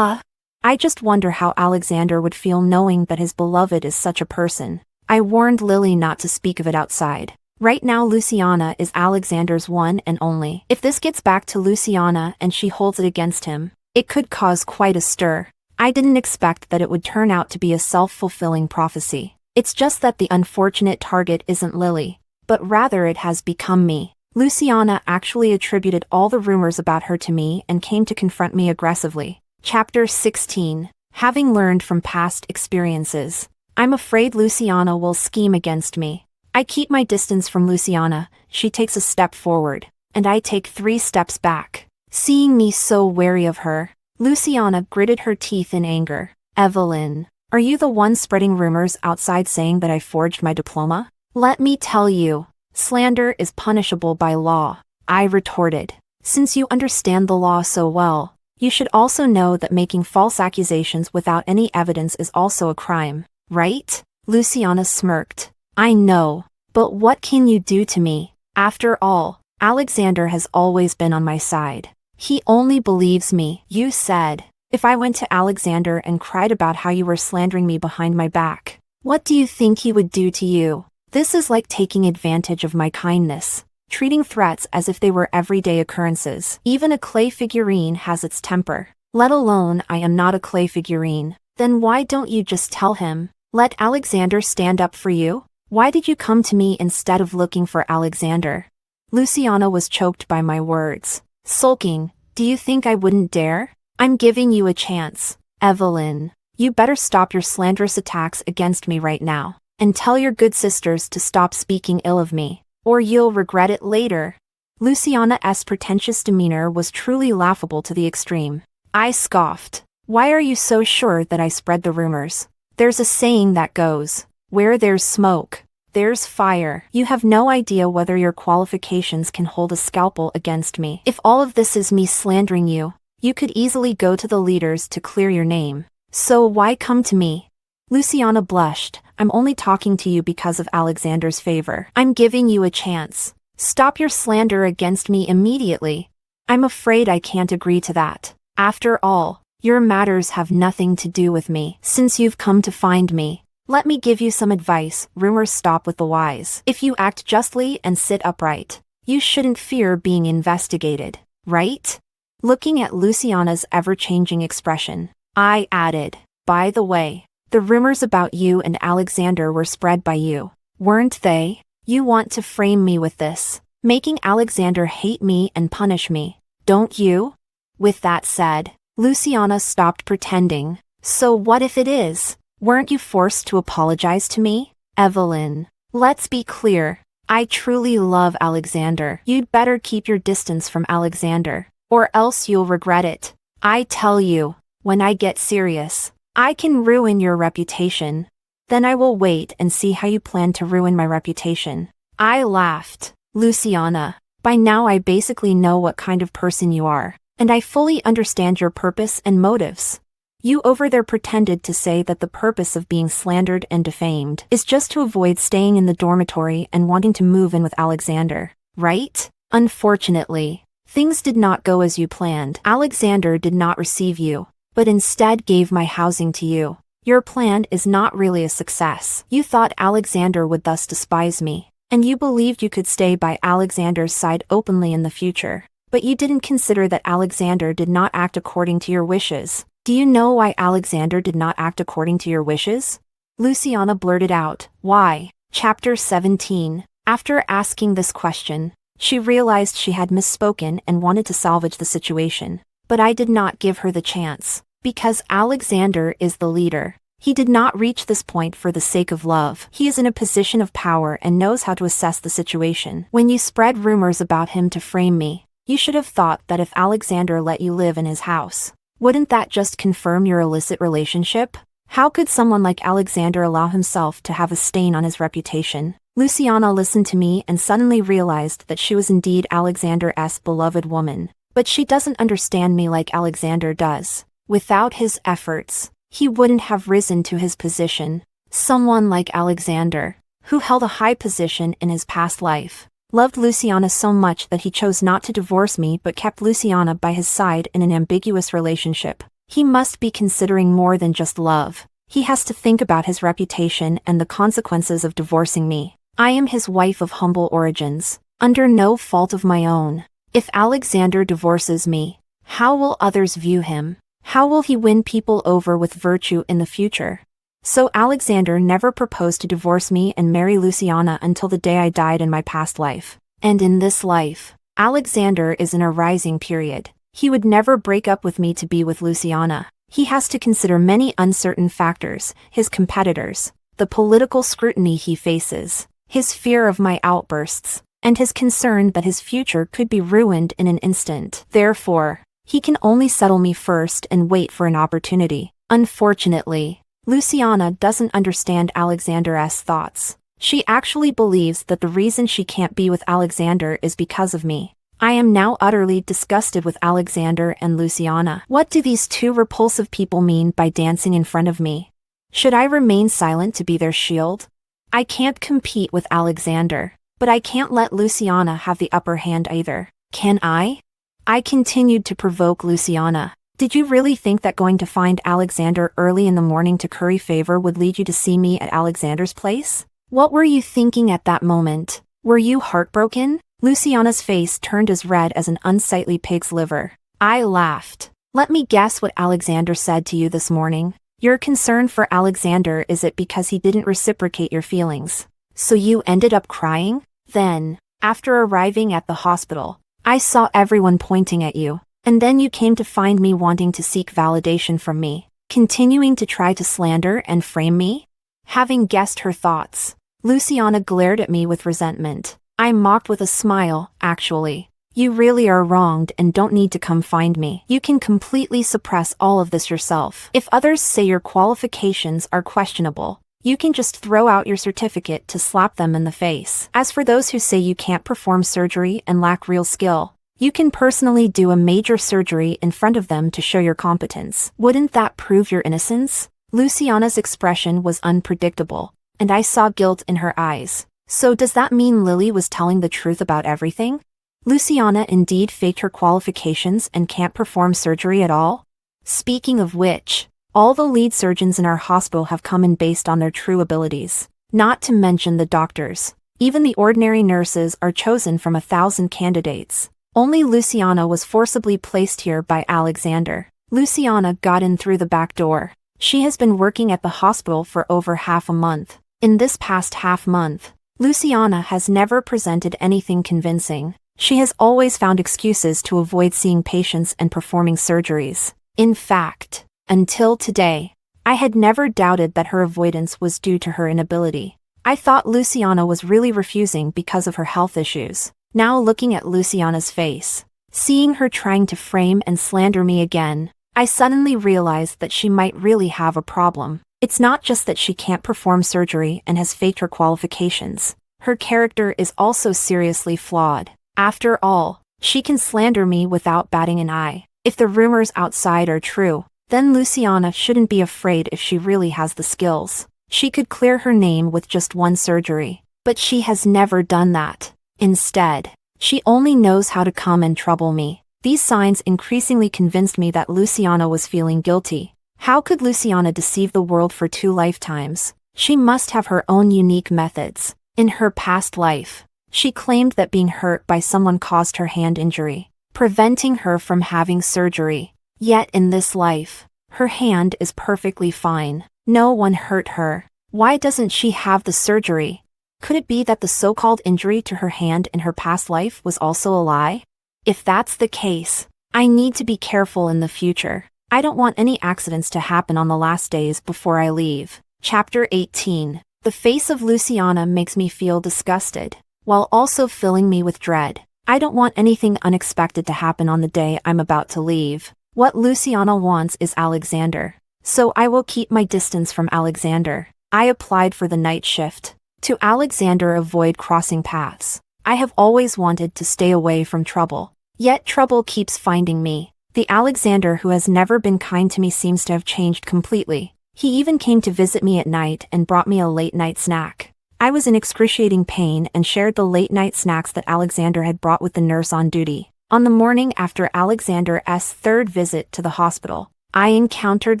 A: I just wonder how Alexander would feel knowing that his beloved is such a person. I warned Lily not to speak of it outside. Right now Luciana is Alexander's one and only. If this gets back to Luciana and she holds it against him, it could cause quite a stir. I didn't expect that it would turn out to be a self-fulfilling prophecy. It's just that the unfortunate target isn't Lily, but rather it has become me. Luciana actually attributed all the rumors about her to me and came to confront me aggressively. Chapter 16. Having learned from past experiences, I'm afraid Luciana will scheme against me. I keep my distance from Luciana. She takes a step forward, and I take 3 steps back. Seeing me so wary of her, Luciana gritted her teeth in anger. "Evelyn, are you the one spreading rumors outside saying that I forged my diploma?" "Let me tell you, slander is punishable by law," I retorted. "Since you understand the law so well, you should also know that making false accusations without any evidence is also a crime, right?" Luciana smirked. "I know, but what can you do to me? After all, Alexander has always been on my side. He only believes me." "You said, if I went to Alexander and cried about how you were slandering me behind my back, what do you think he would do to you?" This is like taking advantage of my kindness, treating threats as if they were everyday occurrences. Even a clay figurine has its temper. Let alone I am not a clay figurine. Then why don't you just tell him? Let Alexander stand up for you? Why did you come to me instead of looking for Alexander? Luciana was choked by my words. Sulking, "Do you think I wouldn't dare? I'm giving you a chance. Evelyn, you better stop your slanderous attacks against me right now. And tell your good sisters to stop speaking ill of me, or you'll regret it later." Luciana's pretentious demeanor was truly laughable to the extreme. I scoffed. "Why are you so sure that I spread the rumors? There's a saying that goes, where there's smoke, there's fire. You have no idea whether your qualifications can hold a scalpel against me. If all of this is me slandering you, you could easily go to the leaders to clear your name. So why come to me?" Luciana blushed. "I'm only talking to you because of Alexander's favor. I'm giving you a chance. Stop your slander against me immediately." "I'm afraid I can't agree to that. After all, your matters have nothing to do with me. Since you've come to find me, let me give you some advice. Rumors stop with the wise. If you act justly and sit upright, you shouldn't fear being investigated, right?" Looking at Luciana's ever-changing expression, I added, by the way, the rumors about you and Alexander were spread by you, weren't they? You want to frame me with this, making Alexander hate me and punish me, don't you? With that said, Luciana stopped pretending. So what if it is? Weren't you forced to apologize to me? Evelyn, let's be clear. I truly love Alexander. You'd better keep your distance from Alexander, or else you'll regret it. I tell you, when I get serious, I can ruin your reputation. Then I will wait and see how you plan to ruin my reputation. I laughed. Luciana, by now I basically know what kind of person you are, and I fully understand your purpose and motives. You over there pretended to say that the purpose of being slandered and defamed is just to avoid staying in the dormitory and wanting to move in with Alexander, right? Unfortunately, things did not go as you planned. Alexander did not receive you, but instead gave my housing to you. Your plan is not really a success. You thought Alexander would thus despise me, and you believed you could stay by Alexander's side openly in the future. But you didn't consider that Alexander did not act according to your wishes. Do you know why Alexander did not act according to your wishes? Luciana blurted out, why? Chapter 17. After asking this question, she realized she had misspoken and wanted to salvage the situation. But I did not give her the chance. Because Alexander is the leader. He did not reach this point for the sake of love. He is in a position of power and knows how to assess the situation. When you spread rumors about him to frame me, you should have thought that if Alexander let you live in his house, wouldn't that just confirm your illicit relationship? How could someone like Alexander allow himself to have a stain on his reputation? Luciana listened to me and suddenly realized that she was indeed Alexander's beloved woman. But she doesn't understand me like Alexander does. Without his efforts, he wouldn't have risen to his position. Someone like Alexander, who held a high position in his past life, loved Luciana so much that he chose not to divorce me but kept Luciana by his side in an ambiguous relationship. He must be considering more than just love. He has to think about his reputation and the consequences of divorcing me. I am his wife of humble origins, under no fault of my own. If Alexander divorces me, how will others view him? How will he win people over with virtue in the future? So Alexander never proposed to divorce me and marry Luciana until the day I died in my past life. And in this life, Alexander is in a rising period. He would never break up with me to be with Luciana. He has to consider many uncertain factors, his competitors, the political scrutiny he faces, his fear of my outbursts, and his concern that his future could be ruined in an instant. Therefore, he can only settle me first and wait for an opportunity. Unfortunately, Luciana doesn't understand Alexander's thoughts. She actually believes that the reason she can't be with Alexander is because of me. I am now utterly disgusted with Alexander and Luciana. What do these two repulsive people mean by dancing in front of me? Should I remain silent to be their shield? I can't compete with Alexander, but I can't let Luciana have the upper hand either. Can I? I continued to provoke Luciana. Did you really think that going to find Alexander early in the morning to curry favor would lead you to see me at Alexander's place? What were you thinking at that moment? Were you heartbroken? Luciana's face turned as red as an unsightly pig's liver. I laughed. Let me guess what Alexander said to you this morning. Your concern for Alexander is it because he didn't reciprocate your feelings. So you ended up crying? Then, after arriving at the hospital, I saw everyone pointing at you. And then you came to find me wanting to seek validation from me, continuing to try to slander and frame me? Having guessed her thoughts, Luciana glared at me with resentment. I mocked with a smile, actually. You really are wronged and don't need to come find me. You can completely suppress all of this yourself. If others say your qualifications are questionable, you can just throw out your certificate to slap them in the face. As for those who say you can't perform surgery and lack real skill, you can personally do a major surgery in front of them to show your competence. Wouldn't that prove your innocence? Luciana's expression was unpredictable, and I saw guilt in her eyes. So does that mean Lily was telling the truth about everything? Luciana indeed faked her qualifications and can't perform surgery at all? Speaking of which, all the lead surgeons in our hospital have come in based on their true abilities. Not to mention the doctors. Even the ordinary nurses are chosen from 1,000 candidates. Only Luciana was forcibly placed here by Alexander. Luciana got in through the back door. She has been working at the hospital for over half a month. In this past half month, Luciana has never presented anything convincing. She has always found excuses to avoid seeing patients and performing surgeries. In fact, until today, I had never doubted that her avoidance was due to her inability. I thought Luciana was really refusing because of her health issues. Now looking at Luciana's face, seeing her trying to frame and slander me again, I suddenly realized that she might really have a problem. It's not just that she can't perform surgery and has faked her qualifications. Her character is also seriously flawed. After all, she can slander me without batting an eye. If the rumors outside are true, then Luciana shouldn't be afraid if she really has the skills. She could clear her name with just one surgery. But she has never done that. Instead, she only knows how to come and trouble me. These signs increasingly convinced me that Luciana was feeling guilty. How could Luciana deceive the world for 2 lifetimes? She must have her own unique methods. In her past life, she claimed that being hurt by someone caused her hand injury, preventing her from having surgery. Yet in this life, her hand is perfectly fine. No one hurt her. Why doesn't she have the surgery? Could it be that the so-called injury to her hand in her past life was also a lie? If that's the case, I need to be careful in the future. I don't want any accidents to happen on the last days before I leave. Chapter 18. The face of Luciana makes me feel disgusted, while also filling me with dread. I don't want anything unexpected to happen on the day I'm about to leave. What Luciana wants is Alexander. So I will keep my distance from Alexander. I applied for the night shift. To Alexander, avoid crossing paths. I have always wanted to stay away from trouble. Yet trouble keeps finding me. The Alexander who has never been kind to me seems to have changed completely. He even came to visit me at night and brought me a late-night snack. I was in excruciating pain and shared the late-night snacks that Alexander had brought with the nurse on duty. On the morning after Alexander's 3rd visit to the hospital, I encountered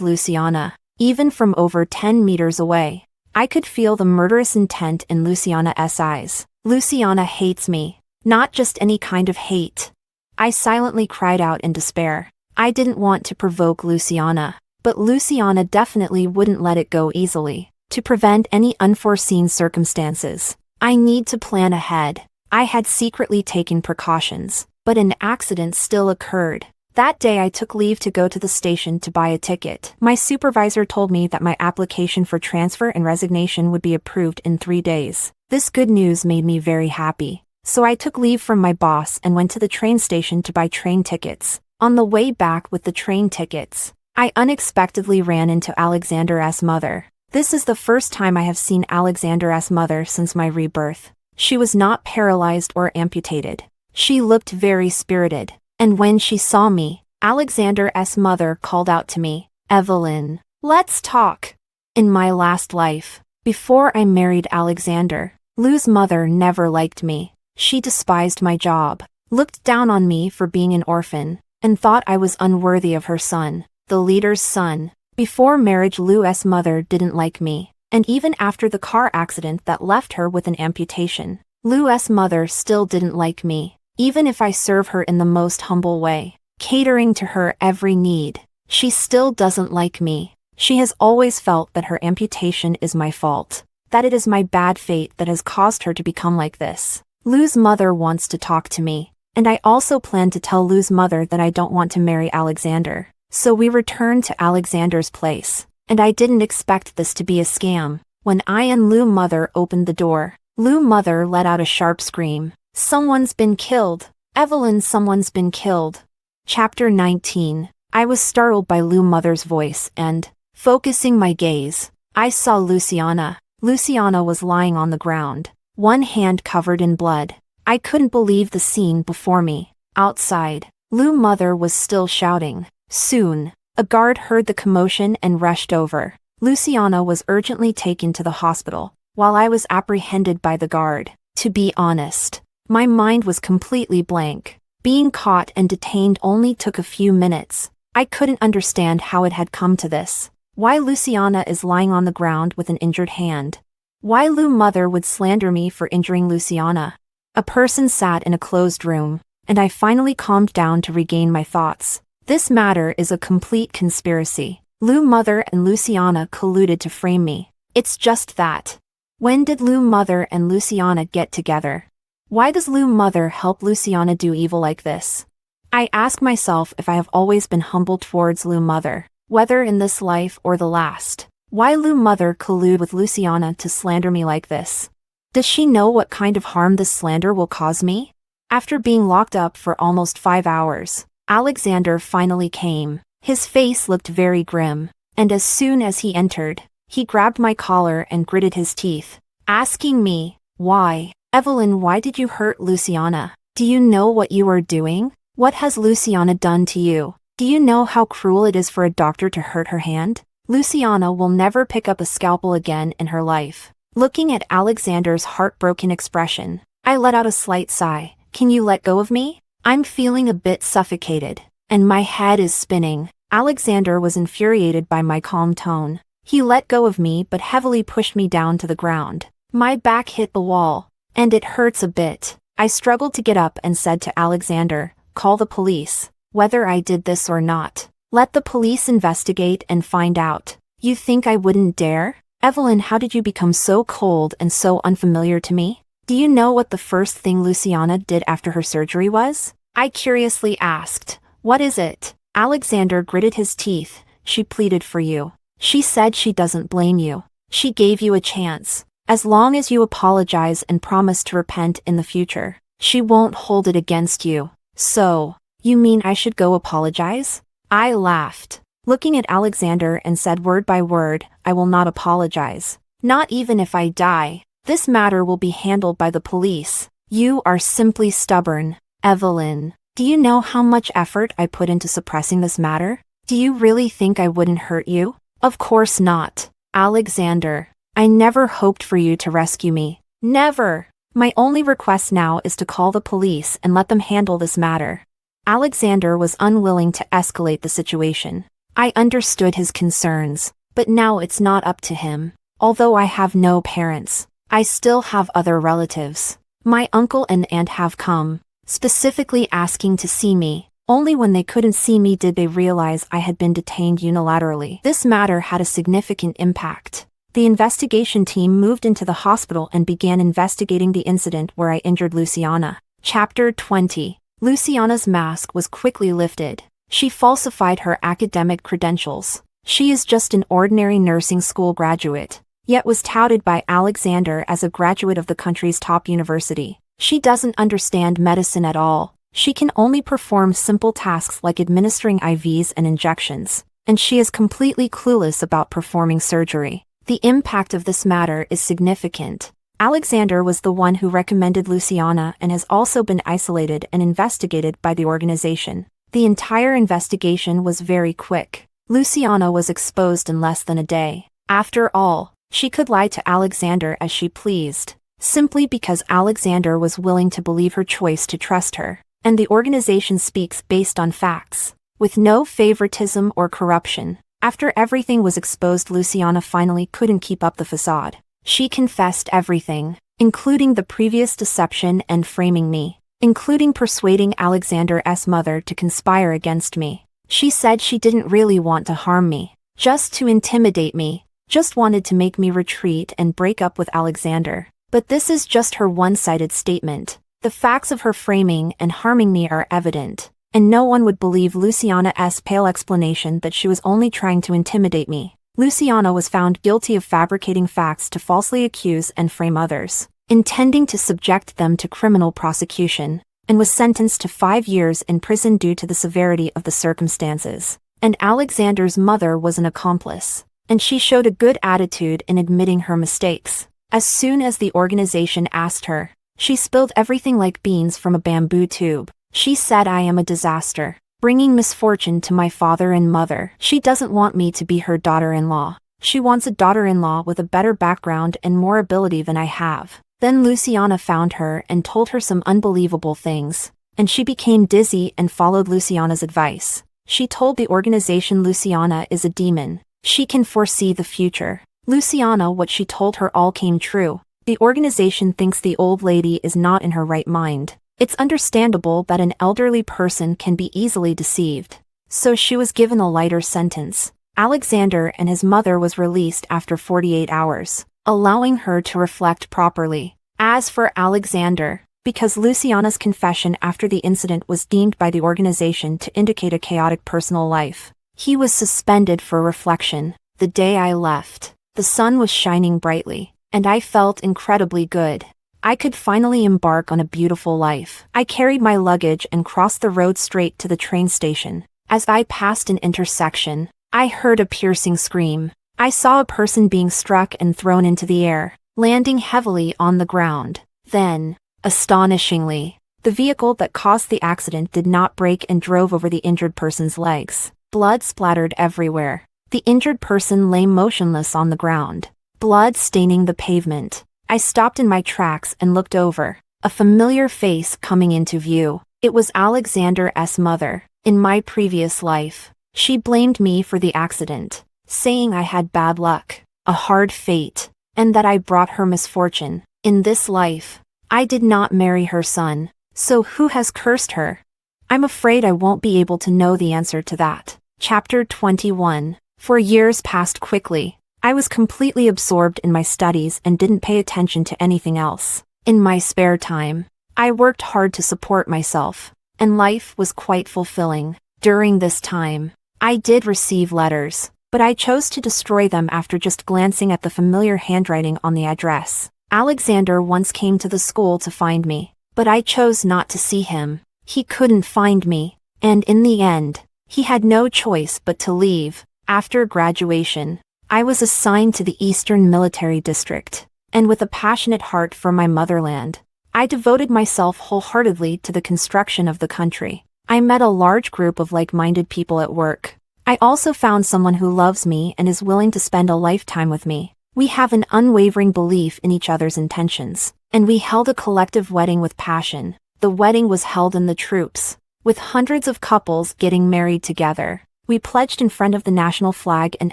A: Luciana, even from over 10 meters away. I could feel the murderous intent in Luciana's eyes. Luciana hates me. Not just any kind of hate. I silently cried out in despair. I didn't want to provoke Luciana, but Luciana definitely wouldn't let it go easily. To prevent any unforeseen circumstances, I need to plan ahead. I had secretly taken precautions, but an accident still occurred. That day I took leave to go to the station to buy a ticket. My supervisor told me that my application for transfer and resignation would be approved in 3 days. This good news made me very happy. So I took leave from my boss and went to the train station to buy train tickets. On the way back with the train tickets, I unexpectedly ran into Alexander's mother. This is the first time I have seen Alexander's mother since my rebirth. She was not paralyzed or amputated. She looked very spirited. And when she saw me, Alexander's mother called out to me, "Evelyn, let's talk." In my last life, before I married Alexander, Lou's mother never liked me. She despised my job, looked down on me for being an orphan, and thought I was unworthy of her son, the leader's son. Before marriage, Lou's mother didn't like me, and even after the car accident that left her with an amputation, Lou's mother still didn't like me. Even if I serve her in the most humble way, catering to her every need, she still doesn't like me. She has always felt that her amputation is my fault, that it is my bad fate that has caused her to become like this. Lou's mother wants to talk to me, and I also plan to tell Lou's mother that I don't want to marry Alexander. So we returned to Alexander's place, and I didn't expect this to be a scam. When I and Lou's mother opened the door, Lou's mother let out a sharp scream. "Someone's been killed. Evelyn, someone's been killed." Chapter 19. I was startled by Lou's mother's voice and, focusing my gaze, I saw Luciana. Luciana was lying on the ground, one hand covered in blood. I couldn't believe the scene before me. Outside, Lou's mother was still shouting. Soon, a guard heard the commotion and rushed over. Luciana was urgently taken to the hospital, while I was apprehended by the guard. To be honest, my mind was completely blank. Being caught and detained only took a few minutes. I couldn't understand how it had come to this. Why Luciana is lying on the ground with an injured hand. Why Lou's mother would slander me for injuring Luciana. A person sat in a closed room, and I finally calmed down to regain my thoughts. This matter is a complete conspiracy. Lou Mother and Luciana colluded to frame me. It's just that. When did Lou Mother and Luciana get together? Why does Lou Mother help Luciana do evil like this? I ask myself if I have always been humble towards Lou Mother, whether in this life or the last. Why Lou Mother collude with Luciana to slander me like this? Does she know what kind of harm this slander will cause me? After being locked up for almost 5 hours, Alexander finally came. His face looked very grim, and as soon as he entered, he grabbed my collar and gritted his teeth, asking me, "Why? Evelyn, why did you hurt Luciana? Do you know what you are doing? What has Luciana done to you? Do you know how cruel it is for a doctor to hurt her hand? Luciana will never pick up a scalpel again in her life." Looking at Alexander's heartbroken expression, I let out a slight sigh. "Can you let go of me? I'm feeling a bit suffocated, and my head is spinning." Alexander was infuriated by my calm tone. He let go of me but heavily pushed me down to the ground. My back hit the wall, and it hurts a bit. I struggled to get up and said to Alexander, "Call the police, whether I did this or not. Let the police investigate and find out." "You think I wouldn't dare? Evelyn, how did you become so cold and so unfamiliar to me? Do you know what the first thing Luciana did after her surgery was?" I curiously asked. "What is it?" Alexander gritted his teeth. "She pleaded for you. She said she doesn't blame you. She gave you a chance. As long as you apologize and promise to repent in the future, she won't hold it against you." "So, you mean I should go apologize?" I laughed, looking at Alexander, and said word by word, "I will not apologize. Not even if I die. This matter will be handled by the police. You are simply stubborn. Evelyn, do you know how much effort I put into suppressing this matter? Do you really think I wouldn't hurt you? Of course not. Alexander, I never hoped for you to rescue me. Never. My only request now is to call the police and let them handle this matter." Alexander was unwilling to escalate the situation. I understood his concerns, but now it's not up to him. Although I have no parents, I still have other relatives. My uncle and aunt have come, specifically asking to see me. Only when they couldn't see me did they realize I had been detained unilaterally. This matter had a significant impact. The investigation team moved into the hospital and began investigating the incident where I injured Luciana. Chapter 20. Luciana's mask was quickly lifted. She falsified her academic credentials. She is just an ordinary nursing school graduate, yet was touted by Alexander as a graduate of the country's top university. She doesn't understand medicine at all. She can only perform simple tasks like administering IVs and injections, and she is completely clueless about performing surgery. The impact of this matter is significant. Alexander was the one who recommended Luciana and has also been isolated and investigated by the organization. The entire investigation was very quick. Luciana was exposed in less than a day. After all, she could lie to Alexander as she pleased, simply because Alexander was willing to believe her choice to trust her. And the organization speaks based on facts, with no favoritism or corruption. After everything was exposed, Luciana finally couldn't keep up the facade. She confessed everything, including the previous deception and framing me, including persuading Alexander's mother to conspire against me. She said she didn't really want to harm me, just to intimidate me, just wanted to make me retreat and break up with Alexander. But this is just her one-sided statement. The facts of her framing and harming me are evident, and no one would believe Luciana's pale explanation that she was only trying to intimidate me. Luciana was found guilty of fabricating facts to falsely accuse and frame others, intending to subject them to criminal prosecution, and was sentenced to 5 years in prison due to the severity of the circumstances. And Alexander's mother was an accomplice, and she showed a good attitude in admitting her mistakes. As soon as the organization asked her, she spilled everything like beans from a bamboo tube. She said I am a disaster, bringing misfortune to my father and mother. She doesn't want me to be her daughter-in-law. She wants a daughter-in-law with a better background and more ability than I have. Then Luciana found her and told her some unbelievable things, and she became dizzy and followed Luciana's advice. She told the organization Luciana is a demon. She can foresee the future. Luciana, what she told her all came true. The organization thinks the old lady is not in her right mind. It's understandable that an elderly person can be easily deceived. so she was given a lighter sentence. Alexander and his mother was released after 48 hours, allowing her to reflect properly. As for Alexander, because Luciana's confession after the incident was deemed by the organization to indicate a chaotic personal life, he was suspended for reflection. The day I left, the sun was shining brightly, and I felt incredibly good. I could finally embark on a beautiful life. I carried my luggage and crossed the road straight to the train station. As I passed an intersection, I heard a piercing scream. I saw a person being struck and thrown into the air, landing heavily on the ground. Then, astonishingly, the vehicle that caused the accident did not brake and drove over the injured person's legs. Blood splattered everywhere. The injured person lay motionless on the ground, blood staining the pavement. I stopped in my tracks and looked over, a familiar face coming into view. It was Alexander's mother. In my previous life, she blamed me for the accident, saying I had bad luck, a hard fate, and that I brought her misfortune. In this life, I did not marry her son, so who has cursed her? I'm afraid I won't be able to know the answer to that. Chapter 21. For years passed quickly. I was completely absorbed in my studies and didn't pay attention to anything else. In my spare time, I worked hard to support myself, and life was quite fulfilling. During this time, I did receive letters, but I chose to destroy them after just glancing at the familiar handwriting on the address. Alexander once came to the school to find me, but I chose not to see him. He couldn't find me, and in the end, he had no choice but to leave. After graduation, I was assigned to the Eastern Military District, and with a passionate heart for my motherland, I devoted myself wholeheartedly to the construction of the country. I met a large group of like-minded people at work. I also found someone who loves me and is willing to spend a lifetime with me. We have an unwavering belief in each other's intentions, and we held a collective wedding with passion. The wedding was held in the troops, with hundreds of couples getting married together. We pledged in front of the national flag and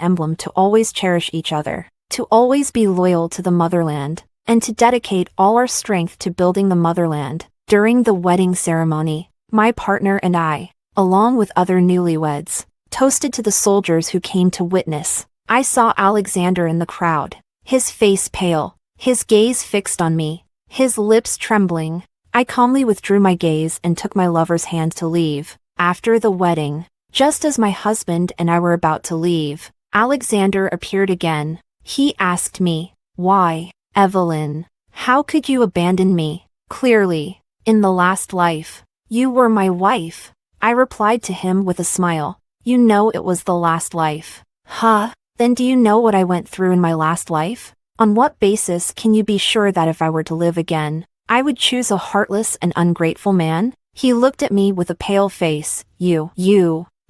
A: emblem to always cherish each other, to always be loyal to the motherland, and to dedicate all our strength to building the motherland. During the wedding ceremony, my partner and I, along with other newlyweds, toasted to the soldiers who came to witness. I saw Alexander in the crowd, his face pale, his gaze fixed on me, his lips trembling. I calmly withdrew my gaze and took my lover's hand to leave. After the wedding, just as my husband and I were about to leave, Alexander appeared again. He asked me, "Why, Evelyn? How could you abandon me? Clearly, in the last life, you were my wife." I replied to him with a smile. "You know it was the last life." "Huh? Then do you know what I went through in my last life? On what basis can you be sure that if I were to live again, I would choose a heartless and ungrateful man?" He looked at me with a pale face.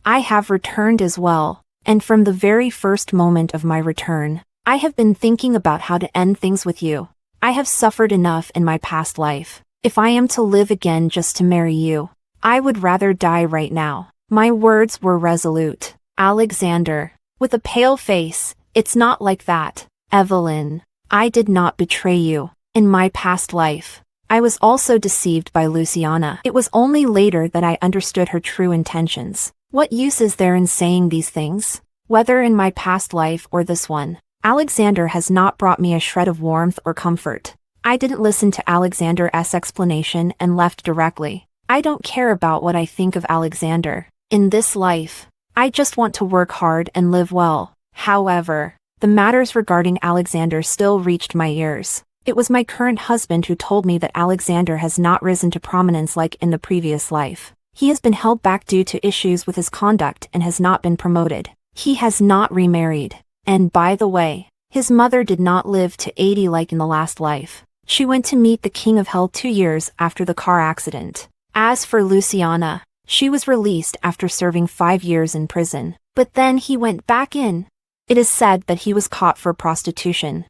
A: I have returned as well, and from the very first moment of my return, I have been thinking about how to end things with you. I have suffered enough in my past life. If I am to live again just to marry you, I would rather die right now. My words were resolute. Alexander, with a pale face, "It's not like that, Evelyn. I did not betray you. In my past life, I was also deceived by Luciana. It was only later that I understood her true intentions. What use is there in saying these things? Whether in my past life or this one, Alexander has not brought me a shred of warmth or comfort." I didn't listen to Alexander's explanation and left directly. I don't care about what I think of Alexander. In this life, I just want to work hard and live well. However, the matters regarding Alexander still reached my ears. It was my current husband who told me that Alexander has not risen to prominence like in the previous life. He has been held back due to issues with his conduct and has not been promoted. He has not remarried. And by the way, his mother did not live to 80 like in the last life. She went to meet the King of Hell 2 years after the car accident. As for Luciana, she was released after serving 5 years in prison. But then he went back in. It is said that he was caught for prostitution.